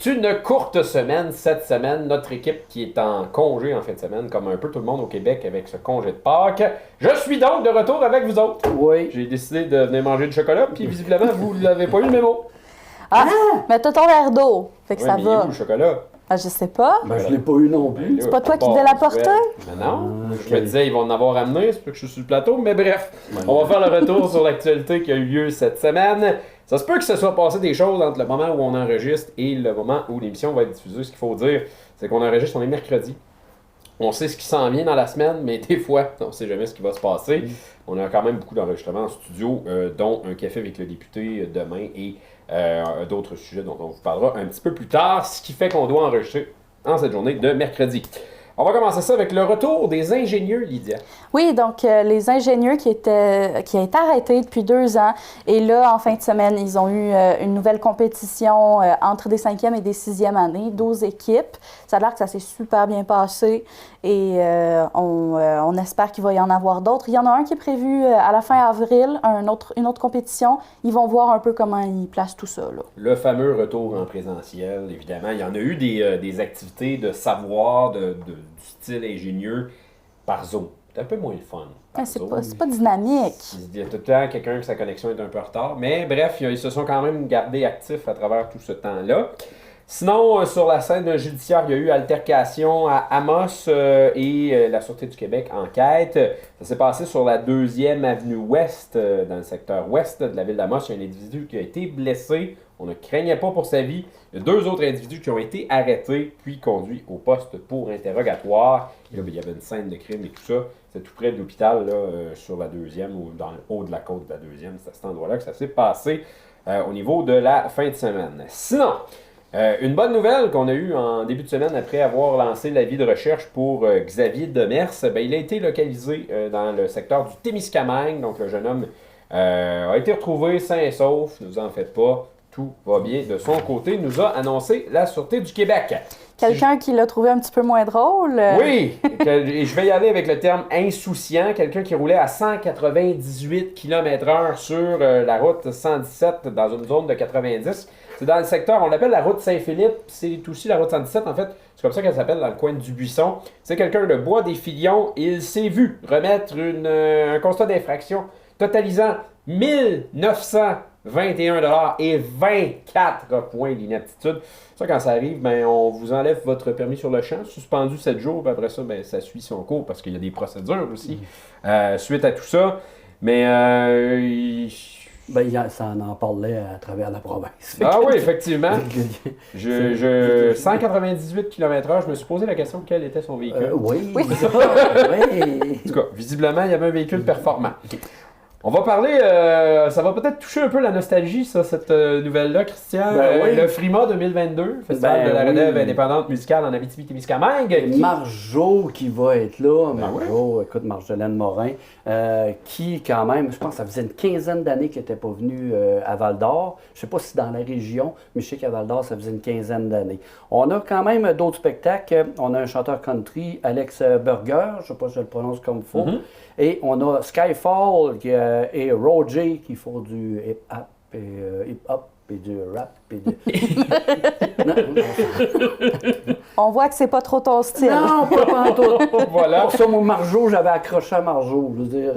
C'est une courte semaine cette semaine. Notre équipe qui est en congé en fin de semaine, comme un peu tout le monde au Québec avec ce congé de Pâques. Je suis donc de retour avec vous autres. Oui. J'ai décidé de venir manger du chocolat, puis visiblement, vous n'avez pas eu le mémo. Ah, mais t'as ton verre d'eau. Fait que Oui, ça mais il est va. où le chocolat? Ah, je sais pas. Ben, je l'ai pas eu non plus. C'est pas toi qui devais l'apporter? Non, je me disais, ils vont en avoir amené, c'est pour que je suis sur le plateau, mais bref. On va faire le retour sur l'actualité qui a eu lieu cette semaine. Ça se peut que se soit passé des choses entre le moment où on enregistre et le moment où l'émission va être diffusée. Ce qu'il faut dire, c'est qu'on enregistre, on est mercredi. On sait ce qui s'en vient dans la semaine, mais des fois, on ne sait jamais ce qui va se passer. On a quand même beaucoup d'enregistrements en studio, dont un café avec le député demain et d'autres sujets dont on vous parlera un petit peu plus tard, ce qui fait qu'on doit enregistrer en cette journée de mercredi. On va commencer ça avec le retour des ingénieurs, Lydia. Oui, donc les ingénieurs qui ont été arrêtés depuis 2 ans. Et là, en fin de semaine, ils ont eu une nouvelle compétition entre des 5e et des 6e années, 12 équipes. Ça a l'air que ça s'est super bien passé et on espère qu'il va y en avoir d'autres. Il y en a un qui est prévu à la fin avril, une autre compétition. Ils vont voir un peu comment ils placent tout ça, là. Le fameux retour en présentiel, évidemment. Il y en a eu des activités de savoir, du style ingénieux par Zoom. C'est un peu moins le fun. C'est pas dynamique. Il y a tout le temps quelqu'un que sa connexion est un peu en retard. Mais bref, ils se sont quand même gardés actifs à travers tout ce temps-là. Sinon, sur la scène judiciaire, il y a eu altercation à Amos et la Sûreté du Québec enquête. Ça s'est passé sur la 2e avenue Ouest, dans le secteur ouest de la ville d'Amos. Il y a un individu qui a été blessé. On ne craignait pas pour sa vie. Il y a 2 autres individus qui ont été arrêtés, puis conduits au poste pour interrogatoire. Et là, il y avait une scène de crime et tout ça. C'est tout près de l'hôpital, là, sur la 2e ou dans le haut de la côte de la 2e. C'est à cet endroit-là que ça s'est passé au niveau de la fin de semaine. Sinon, une bonne nouvelle qu'on a eue en début de semaine après avoir lancé l'avis de recherche pour Xavier Demers, il a été localisé dans le secteur du Témiscamingue. Donc, le jeune homme a été retrouvé sain et sauf. Ne vous en faites pas. Tout va bien de son côté, nous a annoncé la Sûreté du Québec. Quelqu'un qui l'a trouvé un petit peu moins drôle. Oui, et je vais y aller avec le terme insouciant. Quelqu'un qui roulait à 198 km/h sur la route 117 dans une zone de 90. C'est dans le secteur, on l'appelle la route Saint-Philippe, c'est aussi la route 117 en fait. C'est comme ça qu'elle s'appelle dans le coin du Buisson. C'est quelqu'un de Bois-des-Filions. Il s'est vu remettre un constat d'infraction totalisant 1921 $ et 24 points d'inaptitude. Ça, quand ça arrive, on vous enlève votre permis sur le champ, suspendu 7 jours, puis après ça, ça suit son cours parce qu'il y a des procédures aussi suite à tout ça. Mais ça en parlait à travers la province. Ah oui, effectivement. 198 km/h, je me suis posé la question quel était son véhicule. Oui. En tout cas, visiblement, il y avait un véhicule performant. On va parler, ça va peut-être toucher un peu la nostalgie, ça, cette nouvelle-là, Christian. Oui. Le Frima 2022, Festival de la relève indépendante musicale en Abitibi-Témiscamingue. Marjo qui va être là. Marjo, écoute, Marjolaine Morin, qui quand même, je pense que ça faisait une 15aine d'années qu'elle n'était pas venue à Val-d'Or. Je ne sais pas si dans la région, mais je sais qu'à Val-d'Or, ça faisait une 15aine d'années. On a quand même d'autres spectacles. On a un chanteur country, Alex Burger, je ne sais pas si je le prononce comme il faut. Et on a Skyfall et Roger qui font du hip-hop et du rap. On voit que c'est pas trop ton style. Non, pas pantoute. Voilà. Pour ça, mon Marjo, j'avais accroché à Marjo, je veux dire.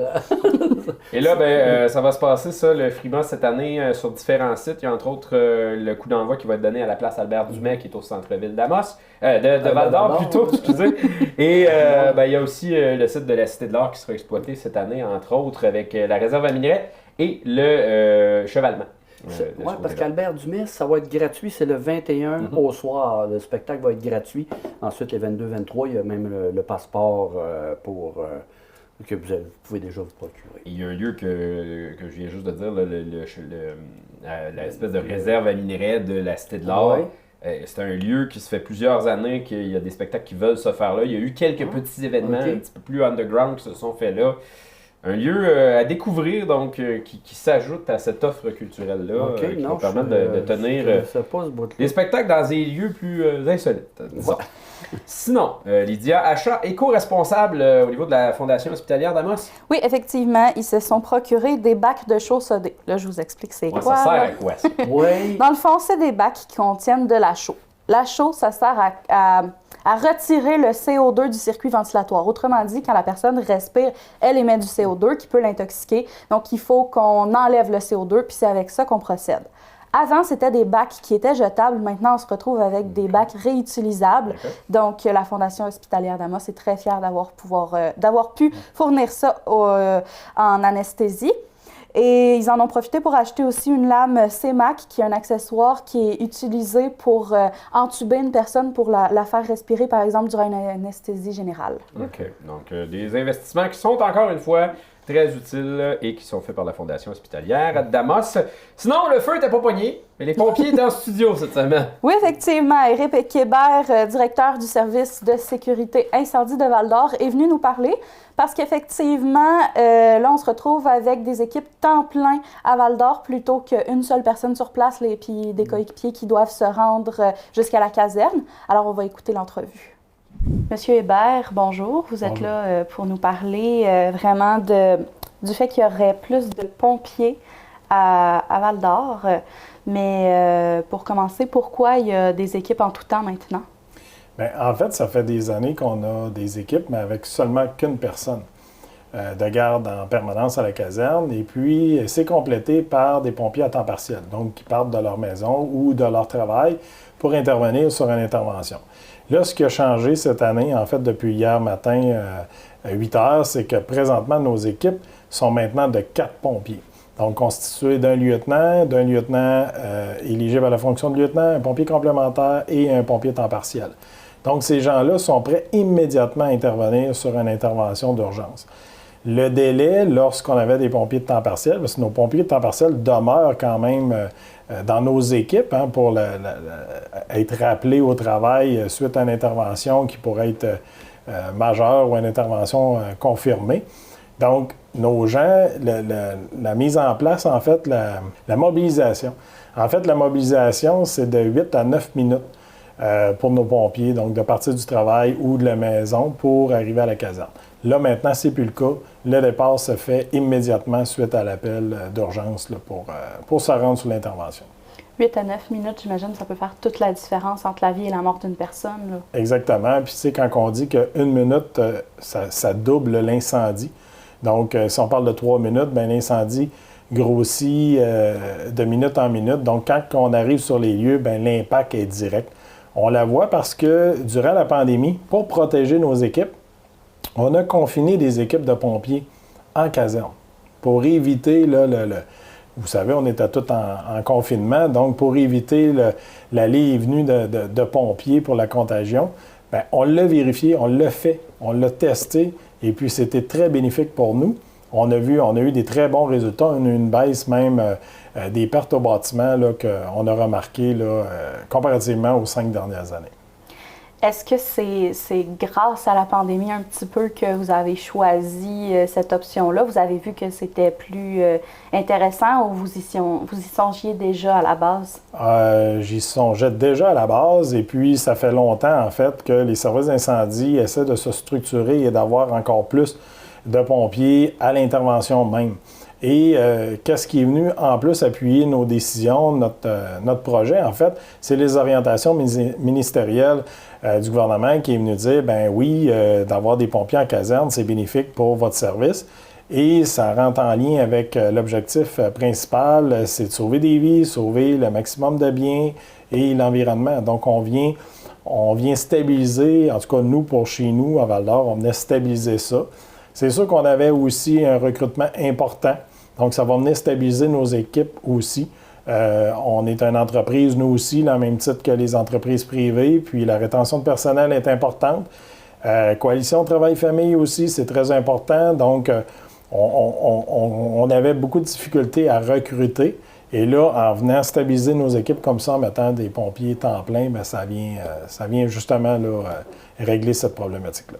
Et là, ça va se passer, ça, le Frima, cette année, sur différents sites. Il y a entre autres le coup d'envoi qui va être donné à la place Albert Dumais, qui est au centre-ville d'Amos. De Val-d'Or, plutôt, excusez. Et il y a aussi le site de la Cité de l'Or qui sera exploité cette année, entre autres, avec la réserve à minerais et le chevalement. Oui, parce qu'Albert Dumais, ça va être gratuit, c'est le 21 au soir. Le spectacle va être gratuit. Ensuite, les 22-23, il y a même le passeport que vous pouvez déjà vous procurer. Il y a un lieu que je viens juste de dire, l'espèce de réserve à minerais de la Cité de l'Or. Ouais. C'est un lieu qui se fait plusieurs années qu'il y a des spectacles qui veulent se faire là. Il y a eu quelques petits événements un petit peu plus underground qui se sont faits là. Un lieu à découvrir, donc, qui s'ajoute à cette offre culturelle-là, qui va permettre de tenir des spectacles dans des lieux plus insolites, disons. Sinon, Lydia, achat éco-responsable au niveau de la Fondation hospitalière d'Amos? Oui, effectivement, ils se sont procurés des bacs de chaux sodés. Là, je vous explique c'est quoi. Ça sert à quoi, ça? Oui. Dans le fond, c'est des bacs qui contiennent de la chaux. La chaux, ça sert à retirer le CO2 du circuit ventilatoire. Autrement dit, quand la personne respire, elle émet du CO2 qui peut l'intoxiquer. Donc, il faut qu'on enlève le CO2, puis c'est avec ça qu'on procède. Avant, c'était des bacs qui étaient jetables. Maintenant, on se retrouve avec des bacs réutilisables. Okay. Donc, la Fondation hospitalière d'Amos est très fière d'avoir pu fournir ça en anesthésie. Et ils en ont profité pour acheter aussi une lame CEMAC, qui est un accessoire qui est utilisé pour entuber une personne pour la faire respirer, par exemple, durant une anesthésie générale. OK. Donc, des investissements qui sont, encore une fois, très utiles et qui sont faits par la Fondation hospitalière d'Amos. Sinon, le feu n'était pas pogné, mais les pompiers étaient en studio cette semaine. Oui, effectivement. Éric Kébert, directeur du service de sécurité incendie de Val-d'Or, est venu nous parler parce qu'effectivement, là, on se retrouve avec des équipes temps plein à Val-d'Or plutôt qu'une seule personne sur place et puis des coéquipiers qui doivent se rendre jusqu'à la caserne. Alors, on va écouter l'entrevue. Monsieur Hébert, bonjour. Vous êtes là pour nous parler vraiment du fait qu'il y aurait plus de pompiers à Val-d'Or. Mais pour commencer, pourquoi il y a des équipes en tout temps maintenant? Bien, en fait, ça fait des années qu'on a des équipes, mais avec seulement qu'une personne de garde en permanence à la caserne. Et puis, c'est complété par des pompiers à temps partiel, donc qui partent de leur maison ou de leur travail pour intervenir sur une intervention. Là, ce qui a changé cette année, en fait, depuis hier matin à 8 heures, c'est que présentement, nos équipes sont maintenant de 4 pompiers. Donc, constitués d'un lieutenant éligible à la fonction de lieutenant, un pompier complémentaire et un pompier temps partiel. Donc, ces gens-là sont prêts immédiatement à intervenir sur une intervention d'urgence. Le délai, lorsqu'on avait des pompiers de temps partiel, parce que nos pompiers de temps partiel demeurent quand même dans nos équipes pour être rappelés au travail suite à une intervention qui pourrait être majeure ou une intervention confirmée. Donc, nos gens, la mise en place, en fait, la mobilisation. En fait, la mobilisation, c'est de 8 à 9 minutes pour nos pompiers, donc de partir du travail ou de la maison pour arriver à la caserne. Là, maintenant, c'est plus le cas. Le départ se fait immédiatement suite à l'appel d'urgence là, pour se rendre sur l'intervention. 8 à 9 minutes, j'imagine, ça peut faire toute la différence entre la vie et la mort d'une personne. Là. Exactement. Puis, tu sais, quand on dit qu'une minute, ça double l'incendie. Donc, si on parle de 3 minutes, bien, l'incendie grossit de minute en minute. Donc, quand on arrive sur les lieux, bien, l'impact est direct. On la voit parce que, durant la pandémie, pour protéger nos équipes, on a confiné des équipes de pompiers en caserne pour éviter, là, vous savez, on était tous en confinement, donc pour éviter l'allée et venue de pompiers pour la contagion, bien, on l'a vérifié, on l'a fait, on l'a testé, et puis c'était très bénéfique pour nous. On a eu des très bons résultats, on a eu une baisse même des pertes au bâtiment là, qu'on a remarqué là, comparativement aux 5 dernières années. Est-ce que c'est grâce à la pandémie un petit peu que vous avez choisi cette option-là? Vous avez vu que c'était plus intéressant ou vous y songiez déjà à la base? J'y songeais déjà à la base et puis ça fait longtemps en fait que les services d'incendie essaient de se structurer et d'avoir encore plus de pompiers à l'intervention même. Et qu'est-ce qui est venu en plus appuyer nos décisions, notre projet, en fait, c'est les orientations ministérielles du gouvernement qui est venu dire, ben oui, d'avoir des pompiers en caserne, c'est bénéfique pour votre service. Et ça rentre en lien avec l'objectif principal, c'est de sauver des vies, sauver le maximum de biens et l'environnement. Donc, on vient stabiliser, en tout cas, nous, pour chez nous, à Val-d'Or, on venait stabiliser ça. C'est sûr qu'on avait aussi un recrutement important. Donc, ça va venir stabiliser nos équipes aussi. On est une entreprise, nous aussi, dans le même titre que les entreprises privées, puis la rétention de personnel est importante. Coalition Travail-Famille aussi, c'est très important. Donc, on avait beaucoup de difficultés à recruter. Et là, en venant stabiliser nos équipes comme ça, en mettant des pompiers temps plein, bien, ça vient justement là, régler cette problématique-là.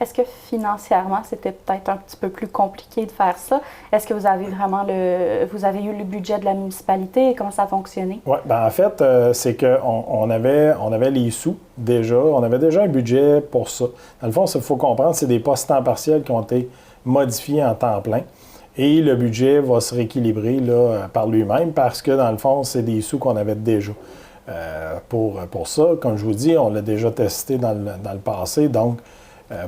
Est-ce que financièrement, c'était peut-être un petit peu plus compliqué de faire ça? Est-ce que vous avez vraiment vous avez eu le budget de la municipalité? Comment ça a fonctionné? Oui, bien en fait, c'est qu'on avait les sous déjà. On avait déjà un budget pour ça. Dans le fond, il faut comprendre, c'est des postes temps partiels qui ont été modifiés en temps plein. Et le budget va se rééquilibrer là, par lui-même parce que, dans le fond, c'est des sous qu'on avait déjà. pour ça. Comme je vous dis, on l'a déjà testé dans le passé, donc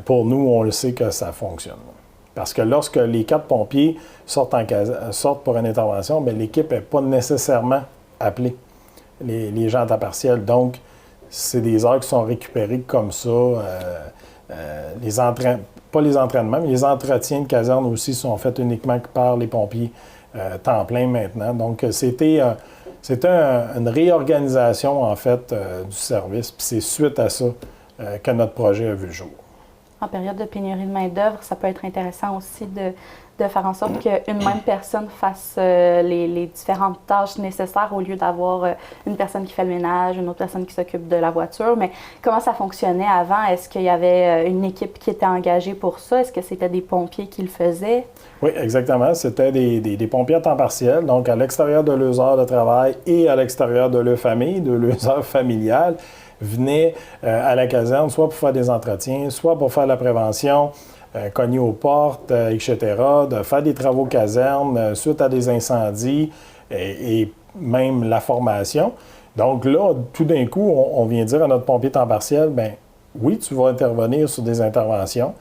pour nous, on le sait que ça fonctionne. Parce que lorsque les 4 pompiers sortent pour une intervention, bien, l'équipe n'est pas nécessairement appelée, les gens à temps partiel. Donc, c'est des heures qui sont récupérées comme ça. Pas les entraînements, mais les entretiens de caserne aussi sont faits uniquement par les pompiers temps plein maintenant. Donc, c'était une réorganisation, en fait, du service. Puis c'est suite à ça que notre projet a vu le jour. En période de pénurie de main-d'œuvre, ça peut être intéressant aussi de faire en sorte qu'une même personne fasse les différentes tâches nécessaires au lieu d'avoir une personne qui fait le ménage, une autre personne qui s'occupe de la voiture. Mais comment ça fonctionnait avant? Est-ce qu'il y avait une équipe qui était engagée pour ça? Est-ce que c'était des pompiers qui le faisaient? Oui, exactement. C'était des pompiers à temps partiel, donc à l'extérieur de leurs heures de travail et à l'extérieur de leur famille, de leurs heures familiales, venaient à la caserne, soit pour faire des entretiens, soit pour faire la prévention, cogner aux portes, etc., de faire des travaux caserne suite à des incendies et même la formation. Donc là, tout d'un coup, on vient dire à notre pompier temps partiel, bien, oui, tu vas intervenir sur des interventions,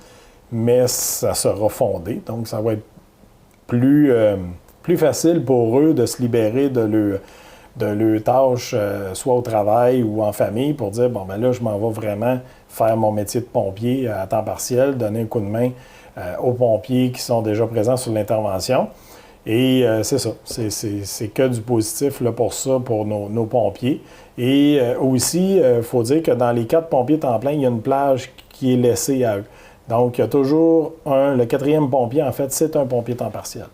mais ça sera fondé. Donc, ça va être plus facile pour eux de se libérer de leurs tâches, soit au travail ou en famille, pour dire, bon, ben là, je m'en vais vraiment faire mon métier de pompier à temps partiel, donner un coup de main aux pompiers qui sont déjà présents sur l'intervention. Et c'est ça, c'est que du positif là, pour ça, pour nos pompiers. Et aussi, il faut dire que dans les 4 pompiers temps plein, il y a une plage qui est laissée à eux. Donc, il y a toujours le 4e pompier, en fait, c'est un pompier temps partiel.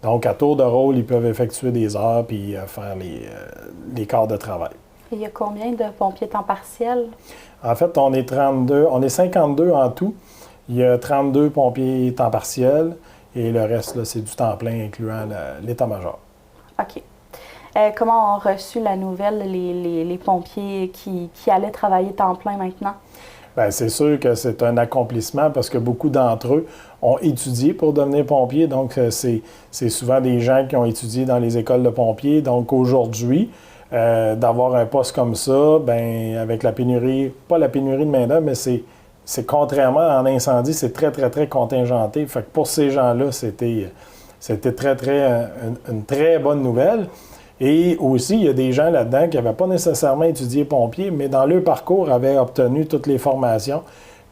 Donc, à tour de rôle, ils peuvent effectuer des heures puis faire les quarts de travail. Et il y a combien de pompiers temps partiel? En fait, on est 52 en tout. Il y a 32 pompiers temps partiel et le reste, là, c'est du temps plein, incluant l'état-major. OK. Comment ont reçu la nouvelle les pompiers qui allaient travailler temps plein maintenant? Bien, c'est sûr que c'est un accomplissement parce que beaucoup d'entre eux ont étudié pour devenir pompiers. Donc, c'est souvent des gens qui ont étudié dans les écoles de pompiers. Donc, aujourd'hui, d'avoir un poste comme ça, bien, avec la pénurie, pas la pénurie de main-d'œuvre, mais c'est contrairement en incendie, c'est très, très, très contingenté. Fait que pour ces gens-là, c'était une très bonne nouvelle. Et aussi, il y a des gens là-dedans qui n'avaient pas nécessairement étudié pompier, mais dans leur parcours avaient obtenu toutes les formations.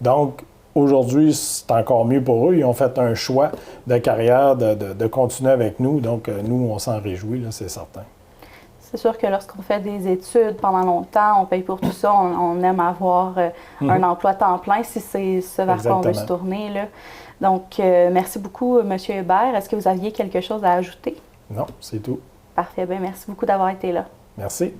Donc, aujourd'hui, c'est encore mieux pour eux. Ils ont fait un choix de carrière de continuer avec nous. Donc, nous, on s'en réjouit, là, c'est certain. C'est sûr que lorsqu'on fait des études pendant longtemps, on paye pour tout ça, on aime avoir un emploi temps plein si c'est ce vers quoi on veut se tourner, là. Donc, merci beaucoup, M. Hébert. Est-ce que vous aviez quelque chose à ajouter? Non, c'est tout. Parfait. Bien, merci beaucoup d'avoir été là. Merci.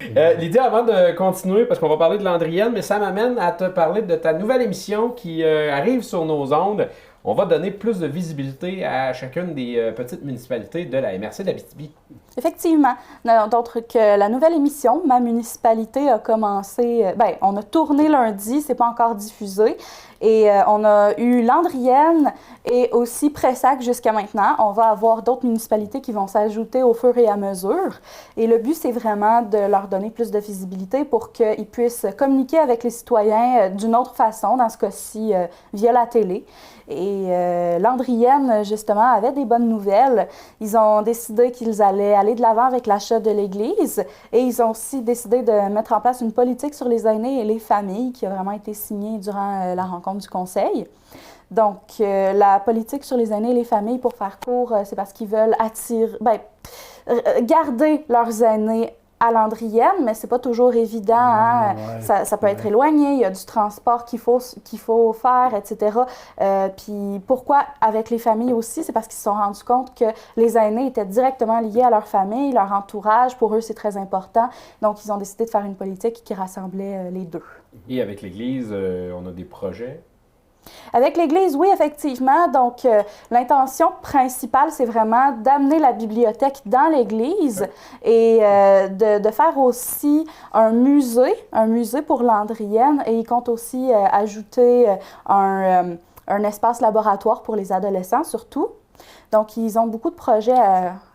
Lydie, avant de continuer, parce qu'on va parler de Landrienne, mais ça m'amène à te parler de ta nouvelle émission qui arrive sur nos ondes. On va donner plus de visibilité à chacune des petites municipalités de la MRC d'Abitibi. Effectivement. Donc, la nouvelle émission, Ma municipalité, a commencé... Bien, on a tourné lundi, c'est pas encore diffusé. Et on a eu Landrienne et aussi Pressac jusqu'à maintenant. On va avoir d'autres municipalités qui vont s'ajouter au fur et à mesure. Et le but, c'est vraiment de leur donner plus de visibilité pour qu'ils puissent communiquer avec les citoyens d'une autre façon, dans ce cas-ci, via la télé. Et Landrienne, justement, avait des bonnes nouvelles. Ils ont décidé qu'ils allaient aller de l'avant avec l'achat de l'église et ils ont aussi décidé de mettre en place une politique sur les aînés et les familles qui a vraiment été signée durant la rencontre du conseil. Donc, la politique sur les aînés et les familles, pour faire court, c'est parce qu'ils veulent garder leurs aînés à Landrienne, mais c'est pas toujours évident. Hein? Ouais, ça peut être éloigné, il y a du transport qu'il faut faire, etc. Puis pourquoi avec les familles aussi? C'est parce qu'ils se sont rendus compte que les aînés étaient directement liés à leur famille, leur entourage. Pour eux, c'est très important. Donc, ils ont décidé de faire une politique qui rassemblait les deux. Et avec l'Église, on a des projets? Avec l'Église, oui, effectivement. Donc, l'intention principale, c'est vraiment d'amener la bibliothèque dans l'Église et de faire aussi un musée pour Landrienne. Et il compte aussi ajouter un espace laboratoire pour les adolescents, surtout. Donc, ils ont beaucoup de projets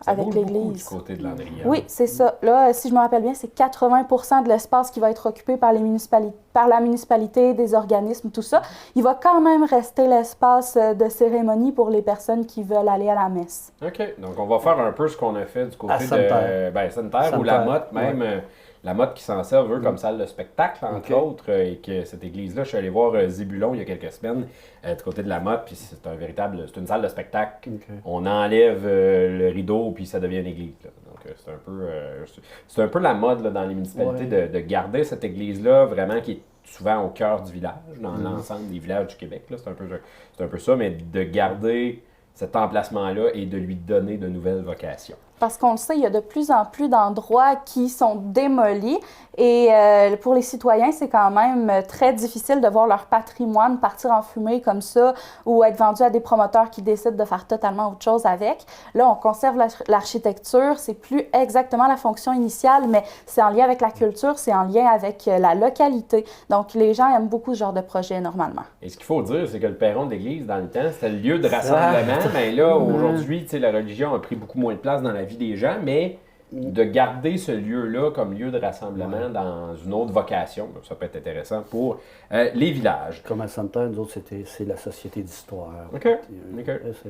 avec l'Église. Du côté de Landry. Oui, c'est ça. Là, si je me rappelle bien, c'est 80% de l'espace qui va être occupé par la municipalité, des organismes, tout ça. Il va quand même rester l'espace de cérémonie pour les personnes qui veulent aller à la messe. OK. Donc, on va faire un peu ce qu'on a fait du côté Santerre ou la Motte, même. La Motte qui s'en sert, eux, comme salle de spectacle, entre autres, et que cette église-là, je suis allé voir Zébulon il y a quelques semaines, du côté de la Motte, puis c'est une salle de spectacle. On enlève le rideau, puis ça devient une église. Là. Donc, c'est un peu la mode là, dans les municipalités de garder cette église-là, vraiment, qui est souvent au cœur du village, dans l'ensemble des villages du Québec. Là. C'est un peu ça, mais de garder cet emplacement-là et de lui donner de nouvelles vocations. Parce qu'on le sait, il y a de plus en plus d'endroits qui sont démolis et pour les citoyens, c'est quand même très difficile de voir leur patrimoine partir en fumée comme ça ou être vendu à des promoteurs qui décident de faire totalement autre chose avec. Là, on conserve l'architecture, c'est plus exactement la fonction initiale, mais c'est en lien avec la culture, c'est en lien avec la localité. Donc, les gens aiment beaucoup ce genre de projet normalement. Et ce qu'il faut dire, c'est que le perron de l'église, dans le temps, c'était le lieu de rassemblement, mais là, aujourd'hui, la religion a pris beaucoup moins de place dans la vie des gens, mais de garder ce lieu-là comme lieu de rassemblement dans une autre vocation, ça peut être intéressant pour les villages. Comme à Santerre, nous autres, c'est la Société d'histoire. OK.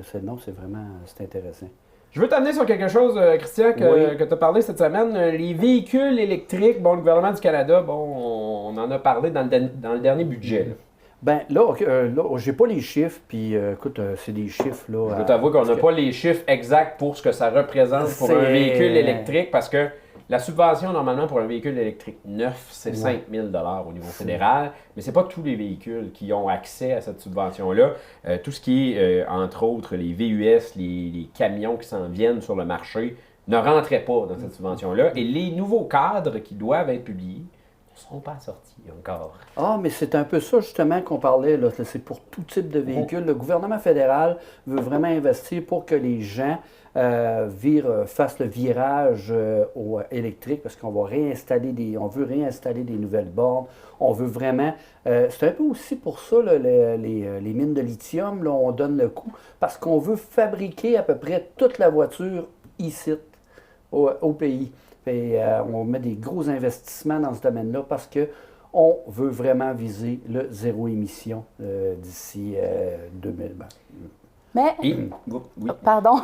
C'est intéressant. Je veux t'amener sur quelque chose, Christian, que tu as parlé cette semaine. Les véhicules électriques, le gouvernement du Canada, on en a parlé dans le dernier budget. Là. Bien, là, j'ai pas les chiffres, puis écoute, c'est des chiffres, là... Je dois t'avouer qu'on n'a pas les chiffres exacts pour ce que ça représente pour un véhicule électrique, parce que la subvention, normalement, pour un véhicule électrique neuf, c'est 5 000 $ au niveau fédéral, mais c'est pas tous les véhicules qui ont accès à cette subvention-là. Tout ce qui est, entre autres, les VUS, les camions qui s'en viennent sur le marché, ne rentraient pas dans cette subvention-là. Et les nouveaux cadres qui doivent être publiés ne sont pas sortis encore. Ah, mais c'est un peu ça, justement, qu'on parlait. Là. C'est pour tout type de véhicule. Le gouvernement fédéral veut vraiment investir pour que les gens fassent le virage au électrique, parce qu'on va on veut réinstaller des nouvelles bornes. On veut vraiment... c'est un peu aussi pour ça, là, les mines de lithium, là, on donne le coup, parce qu'on veut fabriquer à peu près toute la voiture ici, au pays. Et, on met des gros investissements dans ce domaine-là parce qu'on veut vraiment viser le zéro émission d'ici 2020. Mais,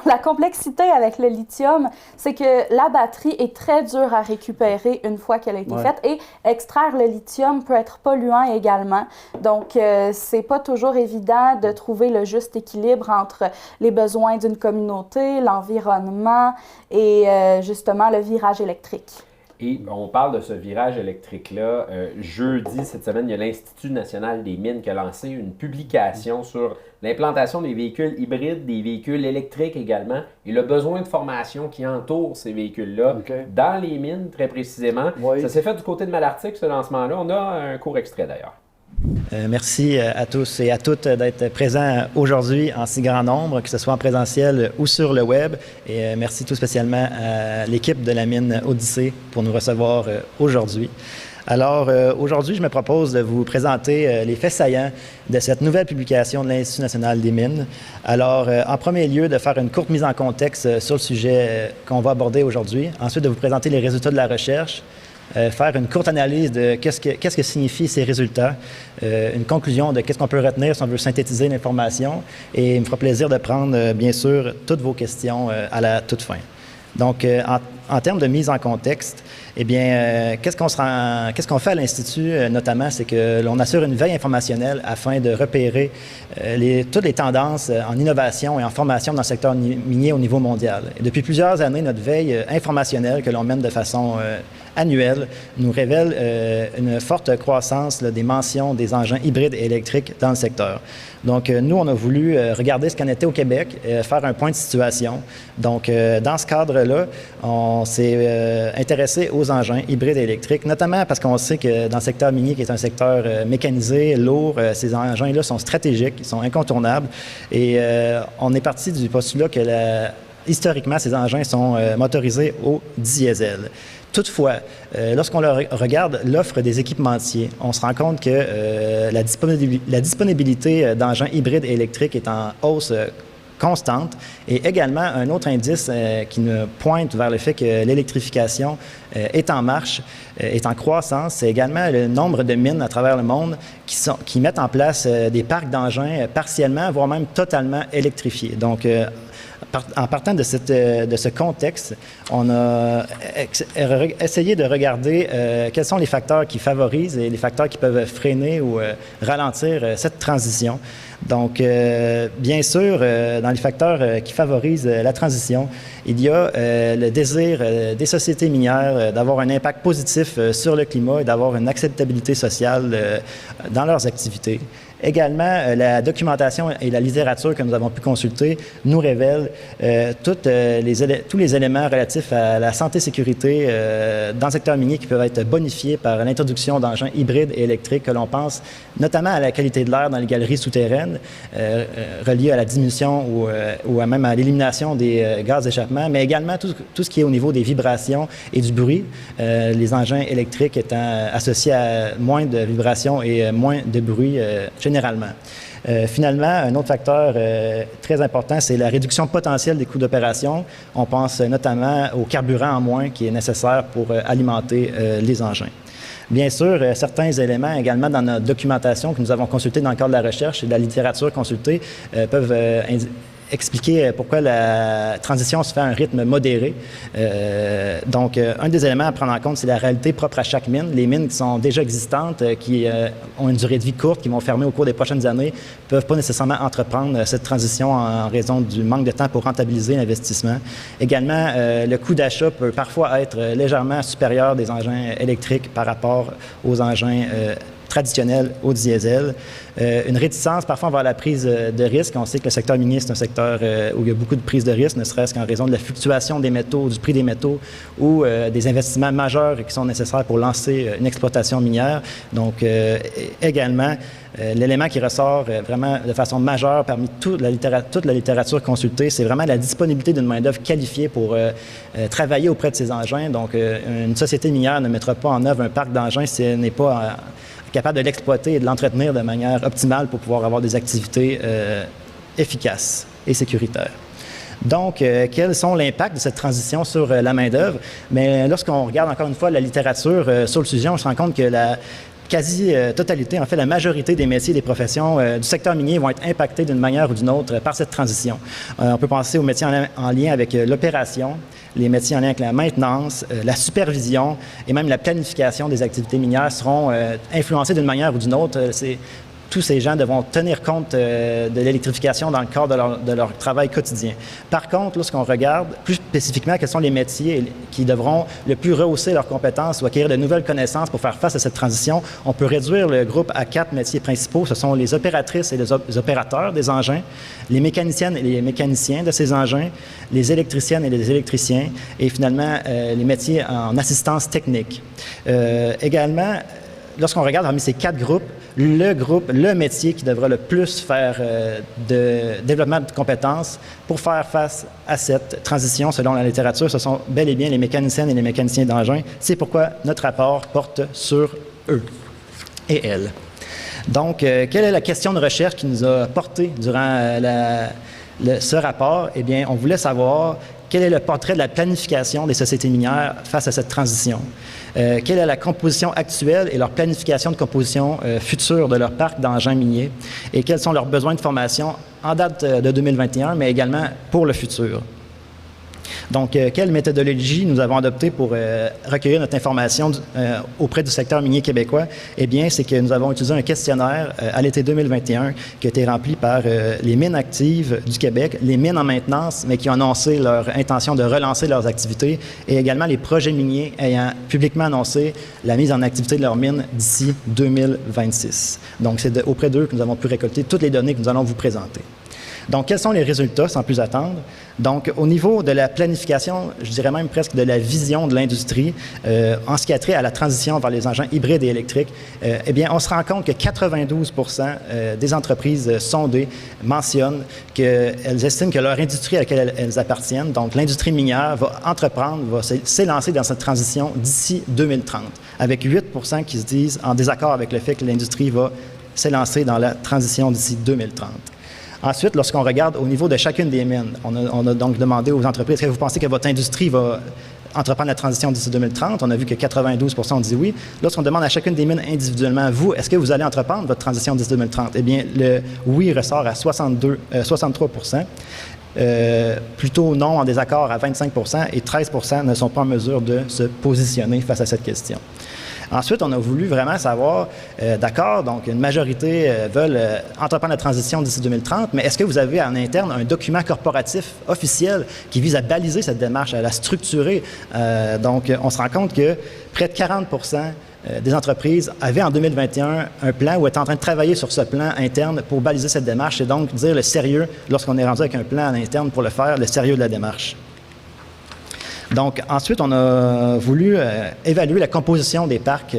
la complexité avec le lithium, c'est que la batterie est très dure à récupérer une fois qu'elle a été faite et extraire le lithium peut être polluant également. Donc, c'est pas toujours évident de trouver le juste équilibre entre les besoins d'une communauté, l'environnement et justement le virage électrique. Et on parle de ce virage électrique-là. Jeudi, cette semaine, il y a l'Institut national des mines qui a lancé une publication sur l'implantation des véhicules hybrides, des véhicules électriques également, et le besoin de formation qui entoure ces véhicules-là dans les mines, très précisément. Oui. Ça s'est fait du côté de Malartic, ce lancement-là. On a un court extrait, d'ailleurs. Merci à tous et à toutes d'être présents aujourd'hui en si grand nombre, que ce soit en présentiel ou sur le web. Et merci tout spécialement à l'équipe de la mine Odyssée pour nous recevoir aujourd'hui. Alors, aujourd'hui, je me propose de vous présenter les faits saillants de cette nouvelle publication de l'Institut national des mines. Alors, en premier lieu, de faire une courte mise en contexte sur le sujet qu'on va aborder aujourd'hui. Ensuite, de vous présenter les résultats de la recherche. Faire une courte analyse de qu'est-ce que signifient ces résultats, une conclusion de qu'est-ce qu'on peut retenir si on veut synthétiser l'information, et il me fera plaisir de prendre, bien sûr, toutes vos questions à la toute fin. Donc, en termes de mise en contexte, eh bien, qu'est-ce qu'on fait à l'Institut, notamment, c'est que l'on assure une veille informationnelle afin de repérer toutes les tendances en innovation et en formation dans le secteur minier au niveau mondial. Et depuis plusieurs années, notre veille informationnelle que l'on mène de façon annuelle nous révèle une forte croissance des mentions des engins hybrides et électriques dans le secteur. Donc, nous, on a voulu regarder ce qu'en était au Québec, faire un point de situation. Donc, dans ce cadre-là, on s'est intéressé aux engins hybrides et électriques, notamment parce qu'on sait que dans le secteur minier, qui est un secteur mécanisé, lourd, ces engins-là sont stratégiques, ils sont incontournables. Et on est parti du postulat que historiquement, ces engins sont motorisés au diesel. Toutefois, lorsqu'on regarde l'offre des équipementiers, on se rend compte que la disponibilité d'engins hybrides et électriques est en hausse constante. Et également, un autre indice qui nous pointe vers le fait que l'électrification est en marche, est en croissance, c'est également le nombre de mines à travers le monde qui mettent en place des parcs d'engins partiellement, voire même totalement électrifiés. Donc, en partant de ce contexte, on a essayé de regarder quels sont les facteurs qui favorisent et les facteurs qui peuvent freiner ou ralentir cette transition. Donc, bien sûr, dans les facteurs qui favorisent la transition, il y a le désir des sociétés minières d'avoir un impact positif sur le climat et d'avoir une acceptabilité sociale dans leurs activités. Également, la documentation et la littérature que nous avons pu consulter nous révèlent tous les éléments relatifs à la santé-sécurité dans le secteur minier qui peuvent être bonifiés par l'introduction d'engins hybrides et électriques que l'on pense notamment à la qualité de l'air dans les galeries souterraines reliées à la diminution ou même à l'élimination des gaz d'échappement, mais également tout ce qui est au niveau des vibrations et du bruit, les engins électriques étant associés à moins de vibrations et moins de bruit généralement. Finalement, un autre facteur très important, c'est la réduction potentielle des coûts d'opération. On pense notamment au carburant en moins qui est nécessaire pour alimenter les engins. Bien sûr, certains éléments également dans notre documentation que nous avons consultée dans le cadre de la recherche et de la littérature consultée peuvent expliquer pourquoi la transition se fait à un rythme modéré. Donc, un des éléments à prendre en compte, c'est la réalité propre à chaque mine. Les mines qui sont déjà existantes, qui ont une durée de vie courte, qui vont fermer au cours des prochaines années, ne peuvent pas nécessairement entreprendre cette transition en raison du manque de temps pour rentabiliser l'investissement. Également, le coût d'achat peut parfois être légèrement supérieur des engins électriques par rapport aux engins traditionnel au diesel. Une réticence parfois vers la prise de risque. On sait que le secteur minier, c'est un secteur où il y a beaucoup de prise de risque, ne serait-ce qu'en raison de la fluctuation des métaux, du prix des métaux ou des investissements majeurs qui sont nécessaires pour lancer une exploitation minière. Donc, également, l'élément qui ressort vraiment de façon majeure parmi toute la littérature consultée, c'est vraiment la disponibilité d'une main-d'œuvre qualifiée pour travailler auprès de ces engins. Donc, une société minière ne mettra pas en œuvre un parc d'engins si elle n'est pas capable de l'exploiter et de l'entretenir de manière optimale pour pouvoir avoir des activités efficaces et sécuritaires. Donc, quels sont l'impact de cette transition sur la main-d'œuvre? Mais lorsqu'on regarde encore une fois la littérature sur le sujet, on se rend compte que la quasi-totalité, en fait, la majorité des métiers et des professions du secteur minier vont être impactés d'une manière ou d'une autre par cette transition. On peut penser aux métiers en lien avec l'opération, les métiers en lien avec la maintenance, la supervision et même la planification des activités minières seront influencés d'une manière ou d'une autre. Tous ces gens devront tenir compte de l'électrification dans le cadre de leur travail quotidien. Par contre, lorsqu'on regarde plus spécifiquement quels sont les métiers qui devront le plus rehausser leurs compétences ou acquérir de nouvelles connaissances pour faire face à cette transition, on peut réduire le groupe à 4 métiers principaux. Ce sont les opératrices et les opérateurs des engins, les mécaniciennes et les mécaniciens de ces engins, les électriciennes et les électriciens, et finalement les métiers en assistance technique. Également, lorsqu'on regarde parmi ces 4 groupes, le métier qui devra le plus faire de développement de compétences pour faire face à cette transition, selon la littérature, ce sont bel et bien les mécaniciennes et les mécaniciens d'engins. C'est pourquoi notre rapport porte sur eux et elles. Donc, quelle est la question de recherche qui nous a porté durant ce rapport? Eh bien, on voulait savoir quel est le portrait de la planification des sociétés minières face à cette transition. Quelle est la composition actuelle et leur planification de composition future de leur parc d'engins miniers et quels sont leurs besoins de formation en date de 2021, mais également pour le futur. Donc, quelle méthodologie nous avons adoptée pour recueillir notre information auprès du secteur minier québécois? Eh bien, c'est que nous avons utilisé un questionnaire à l'été 2021 qui a été rempli par les mines actives du Québec, les mines en maintenance, mais qui ont annoncé leur intention de relancer leurs activités, et également les projets miniers ayant publiquement annoncé la mise en activité de leurs mines d'ici 2026. Donc, c'est auprès d'eux que nous avons pu récolter toutes les données que nous allons vous présenter. Donc, quels sont les résultats, sans plus attendre? Donc, au niveau de la planification, je dirais même presque de la vision de l'industrie, en ce qui a trait à la transition vers les engins hybrides et électriques, eh bien, on se rend compte que 92% des entreprises sondées mentionnent qu'elles estiment que leur industrie à laquelle elles appartiennent, donc l'industrie minière, va s'élancer dans cette transition d'ici 2030, avec 8% qui se disent en désaccord avec le fait que l'industrie va s'élancer dans la transition d'ici 2030. Ensuite, lorsqu'on regarde au niveau de chacune des mines, on a donc demandé aux entreprises, est-ce que vous pensez que votre industrie va entreprendre la transition d'ici 2030? On a vu que 92% ont dit oui. Lorsqu'on demande à chacune des mines individuellement, vous, est-ce que vous allez entreprendre votre transition d'ici 2030? Eh bien, le oui ressort à 63%. Plutôt non en désaccord à 25% et 13% ne sont pas en mesure de se positionner face à cette question. Ensuite, on a voulu vraiment savoir, d'accord, donc une majorité veulent entreprendre la transition d'ici 2030, mais est-ce que vous avez en interne un document corporatif officiel qui vise à baliser cette démarche, à la structurer? Donc, on se rend compte que près de 40% des entreprises avaient en 2021 un plan ou étaient en train de travailler sur ce plan interne pour baliser cette démarche et donc dire le sérieux, lorsqu'on est rendu avec un plan en interne pour le faire, le sérieux de la démarche. Donc, ensuite, on a voulu évaluer la composition des parcs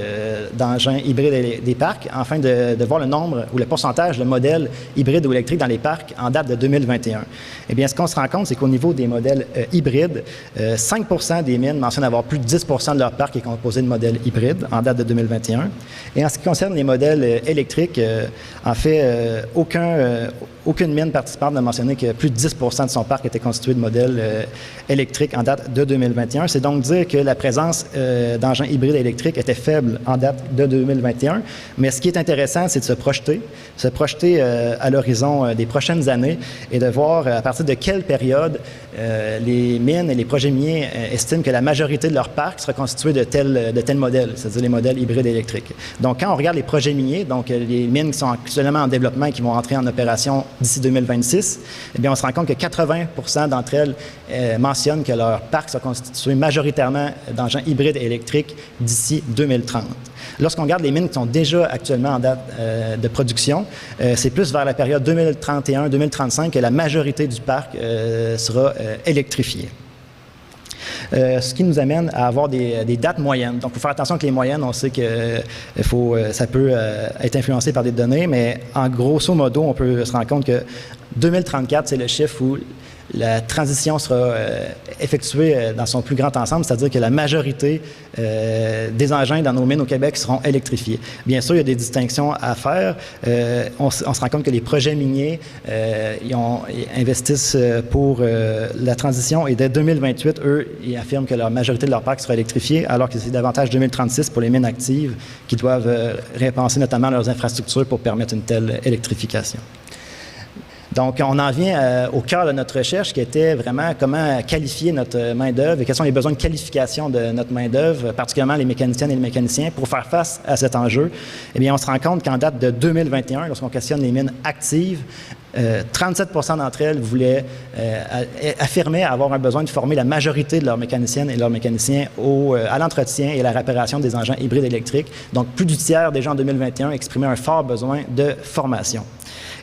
d'engins hybrides des parcs afin de voir le nombre ou le pourcentage de modèles hybrides ou électriques dans les parcs en date de 2021. Eh bien, ce qu'on se rend compte, c'est qu'au niveau des modèles hybrides, 5% des mines mentionnent avoir plus de 10% de leur parc qui est composé de modèles hybrides en date de 2021. Et en ce qui concerne les modèles électriques, en fait, aucune mine participante n'a mentionné que plus de 10% de son parc était constitué de modèles électriques en date de 2021. C'est donc dire que la présence d'engins hybrides électriques était faible en date de 2021. Mais ce qui est intéressant, c'est de se projeter à l'horizon des prochaines années et de voir à partir de quelle période les mines et les projets miniers estiment que la majorité de leur parc sera constituée de tels modèles, c'est-à-dire les modèles hybrides électriques. Donc, quand on regarde les projets miniers, donc les mines qui sont actuellement en développement et qui vont entrer en opération d'ici 2026, eh bien, on se rend compte que 80% d'entre elles mentionnent que leur parc sera constitué majoritairement d'engins hybrides électriques d'ici 2030. Lorsqu'on regarde les mines qui sont déjà actuellement en date de production, c'est plus vers la période 2031-2035 que la majorité du parc sera électrifiée. Ce qui nous amène à avoir des dates moyennes. Donc, il faut faire attention avec les moyennes. On sait que ça peut être influencé par des données, mais en grosso modo, on peut se rendre compte que 2034, c'est le chiffre où la transition sera effectuée dans son plus grand ensemble, c'est-à-dire que la majorité des engins dans nos mines au Québec seront électrifiés. Bien sûr, il y a des distinctions à faire. On se rend compte que les projets miniers ils investissent pour la transition et dès 2028, eux, ils affirment que la majorité de leur parc sera électrifié, alors que c'est davantage 2036 pour les mines actives qui doivent repenser notamment leurs infrastructures pour permettre une telle électrification. Donc, on en vient au cœur de notre recherche qui était vraiment comment qualifier notre main-d'œuvre et quels sont les besoins de qualification de notre main-d'œuvre, particulièrement les mécaniciennes et les mécaniciens, pour faire face à cet enjeu. Eh bien, on se rend compte qu'en date de 2021, lorsqu'on questionne les mines actives, 37% d'entre elles voulaient affirmer avoir un besoin de former la majorité de leurs mécaniciennes et leurs mécaniciens à l'entretien et à la réparation des engins hybrides électriques. Donc, plus du tiers des gens en 2021 exprimaient un fort besoin de formation.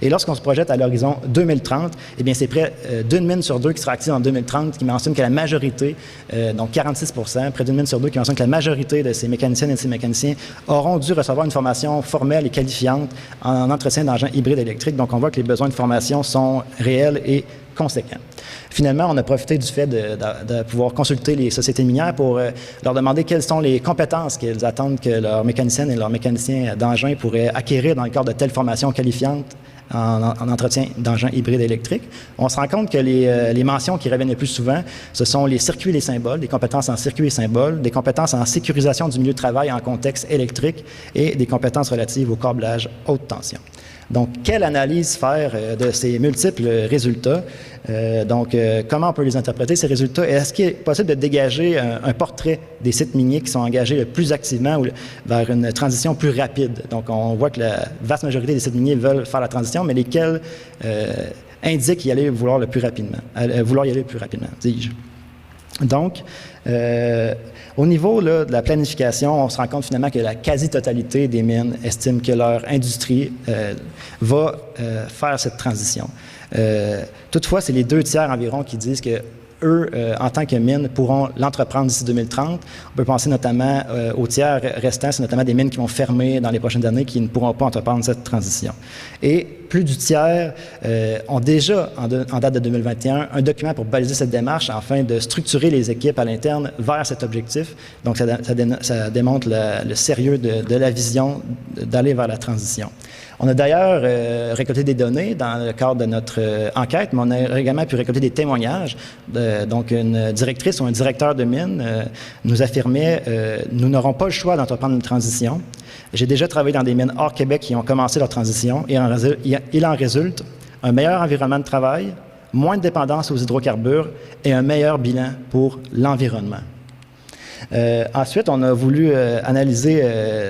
Et lorsqu'on se projette à l'horizon 2030, eh bien, c'est près d'une mine sur deux qui sera active en 2030 qui mentionne que la majorité, donc 46%, près d'une mine sur deux qui mentionne que la majorité de ces mécaniciennes et de ces mécaniciens auront dû recevoir une formation formelle et qualifiante en entretien d'engins hybrides électriques. Donc, on voit que les besoins de formation sont réels et conséquents. Finalement, on a profité du fait de pouvoir consulter les sociétés minières pour leur demander quelles sont les compétences qu'elles attendent que leurs mécaniciennes et leurs mécaniciens d'engins pourraient acquérir dans le cadre de telles formations qualifiantes en entretien d'engins hybrides électriques. On se rend compte que les mentions qui reviennent le plus souvent, ce sont les circuits et les symboles, des compétences en circuits et symboles, des compétences en sécurisation du milieu de travail en contexte électrique et des compétences relatives au câblage haute tension. Donc, quelle analyse faire de ces multiples résultats? Comment on peut les interpréter, ces résultats? Est-ce qu'il est possible de dégager un portrait des sites miniers qui sont engagés le plus activement vers une transition plus rapide? Donc, on voit que la vaste majorité des sites miniers veulent faire la transition, mais lesquels indiquent y aller vouloir y aller le plus rapidement, dis-je. Donc, au niveau là, de la planification, on se rend compte finalement que la quasi-totalité des mines estiment que leur industrie va faire cette transition. Toutefois, c'est les 2/3 environ qui disent que eux, en tant que mines, pourront l'entreprendre d'ici 2030. On peut penser notamment aux tiers restants, c'est notamment des mines qui vont fermer dans les prochaines années qui ne pourront pas entreprendre cette transition. Et plus du tiers ont déjà, en date de 2021, un document pour baliser cette démarche afin de structurer les équipes à l'interne vers cet objectif. Donc, ça démontre le sérieux de la vision d'aller vers la transition. On a d'ailleurs récolté des données dans le cadre de notre enquête, mais on a également pu récolter des témoignages. Donc, une directrice ou un directeur de mine nous affirmait « Nous n'aurons pas le choix d'entreprendre une transition. J'ai déjà travaillé dans des mines hors Québec qui ont commencé leur transition et il en résulte un meilleur environnement de travail, moins de dépendance aux hydrocarbures et un meilleur bilan pour l'environnement. » Ensuite, on a voulu analyser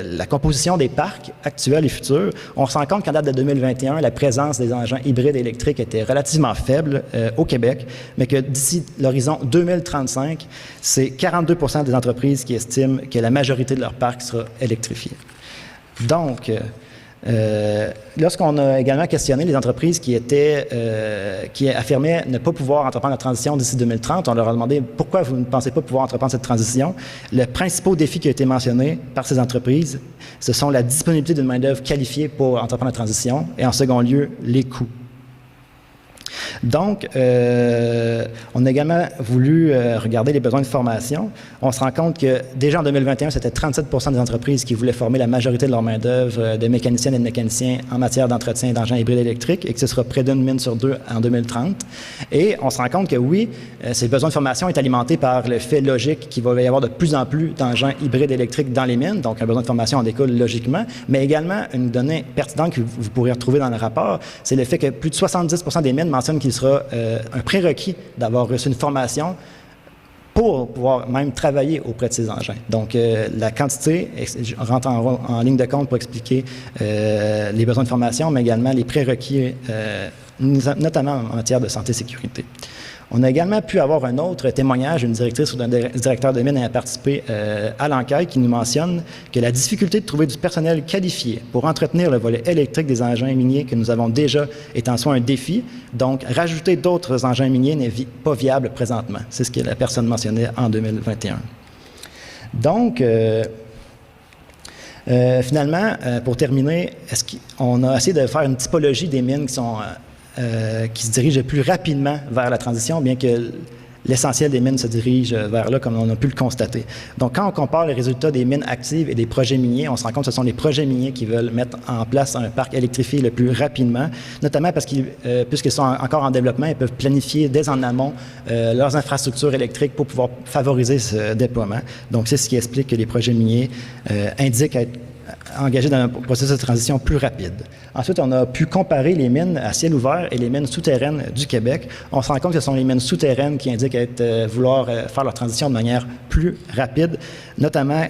la composition des parcs actuels et futurs. On se rend compte qu'en date de 2021, la présence des engins hybrides électriques était relativement faible au Québec, mais que d'ici l'horizon 2035, c'est 42 % des entreprises qui estiment que la majorité de leur parc sera électrifié. Donc, lorsqu'on a également questionné les entreprises qui affirmaient ne pas pouvoir entreprendre la transition d'ici 2030, on leur a demandé pourquoi vous ne pensez pas pouvoir entreprendre cette transition. Le principal défi qui a été mentionné par ces entreprises, ce sont la disponibilité d'une main-d'œuvre qualifiée pour entreprendre la transition et en second lieu, les coûts. Donc, on a également voulu regarder les besoins de formation. On se rend compte que déjà en 2021, c'était 37 % des entreprises qui voulaient former la majorité de leur main-d'œuvre de mécaniciennes et de mécaniciens en matière d'entretien d'engins hybrides électriques et que ce sera près d'une mine sur deux en 2030. Et on se rend compte que oui, ces besoins de formation est alimenté par le fait logique qu'il va y avoir de plus en plus d'engins hybrides électriques dans les mines, donc un besoin de formation en découle logiquement, mais également une donnée pertinente que vous pourrez retrouver dans le rapport, c'est le fait que plus de 70 % des mines mentionnent qu'il sera un prérequis d'avoir reçu une formation pour pouvoir même travailler auprès de ces engins. Donc, la quantité rentre en ligne de compte pour expliquer les besoins de formation, mais également les prérequis, notamment en matière de santé et sécurité. On a également pu avoir un autre témoignage, une directrice ou un directeur de mine ayant participé à l'enquête qui nous mentionne que la difficulté de trouver du personnel qualifié pour entretenir le volet électrique des engins miniers que nous avons déjà est en soi un défi. Donc, rajouter d'autres engins miniers n'est pas viable présentement. C'est ce que la personne mentionnait en 2021. Donc, finalement, pour terminer, on a essayé de faire une typologie des mines qui se dirigent plus rapidement vers la transition, bien que l'essentiel des mines se dirige vers là, comme on a pu le constater. Donc, quand on compare les résultats des mines actives et des projets miniers, on se rend compte que ce sont les projets miniers qui veulent mettre en place un parc électrifié le plus rapidement, notamment parce qu'ils, puisqu'ils sont encore en développement, ils peuvent planifier dès en amont leurs infrastructures électriques pour pouvoir favoriser ce déploiement. Donc, c'est ce qui explique que les projets miniers indiquent être engagés dans un processus de transition plus rapide. Ensuite, on a pu comparer les mines à ciel ouvert et les mines souterraines du Québec. On se rend compte que ce sont les mines souterraines qui indiquent vouloir faire leur transition de manière plus rapide, notamment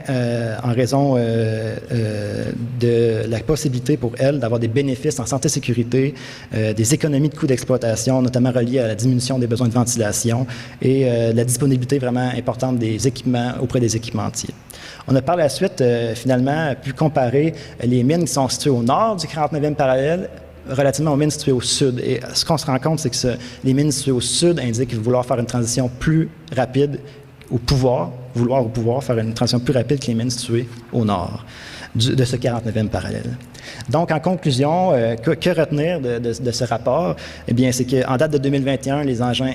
en raison de la possibilité pour elles d'avoir des bénéfices en santé et sécurité, des économies de coûts d'exploitation, notamment reliées à la diminution des besoins de ventilation et la disponibilité vraiment importante des équipements auprès des équipementiers. On a par la suite, finalement, pu comparer les mines qui sont situées au nord du 49e parallèle relativement aux mines situées au sud. Et ce qu'on se rend compte, c'est que les mines situées au sud indiquent vouloir faire une transition plus rapide vouloir faire une transition plus rapide que les mines situées au nord de ce 49e parallèle. Donc, en conclusion, que retenir de ce rapport? Eh bien, c'est qu'en date de 2021, les engins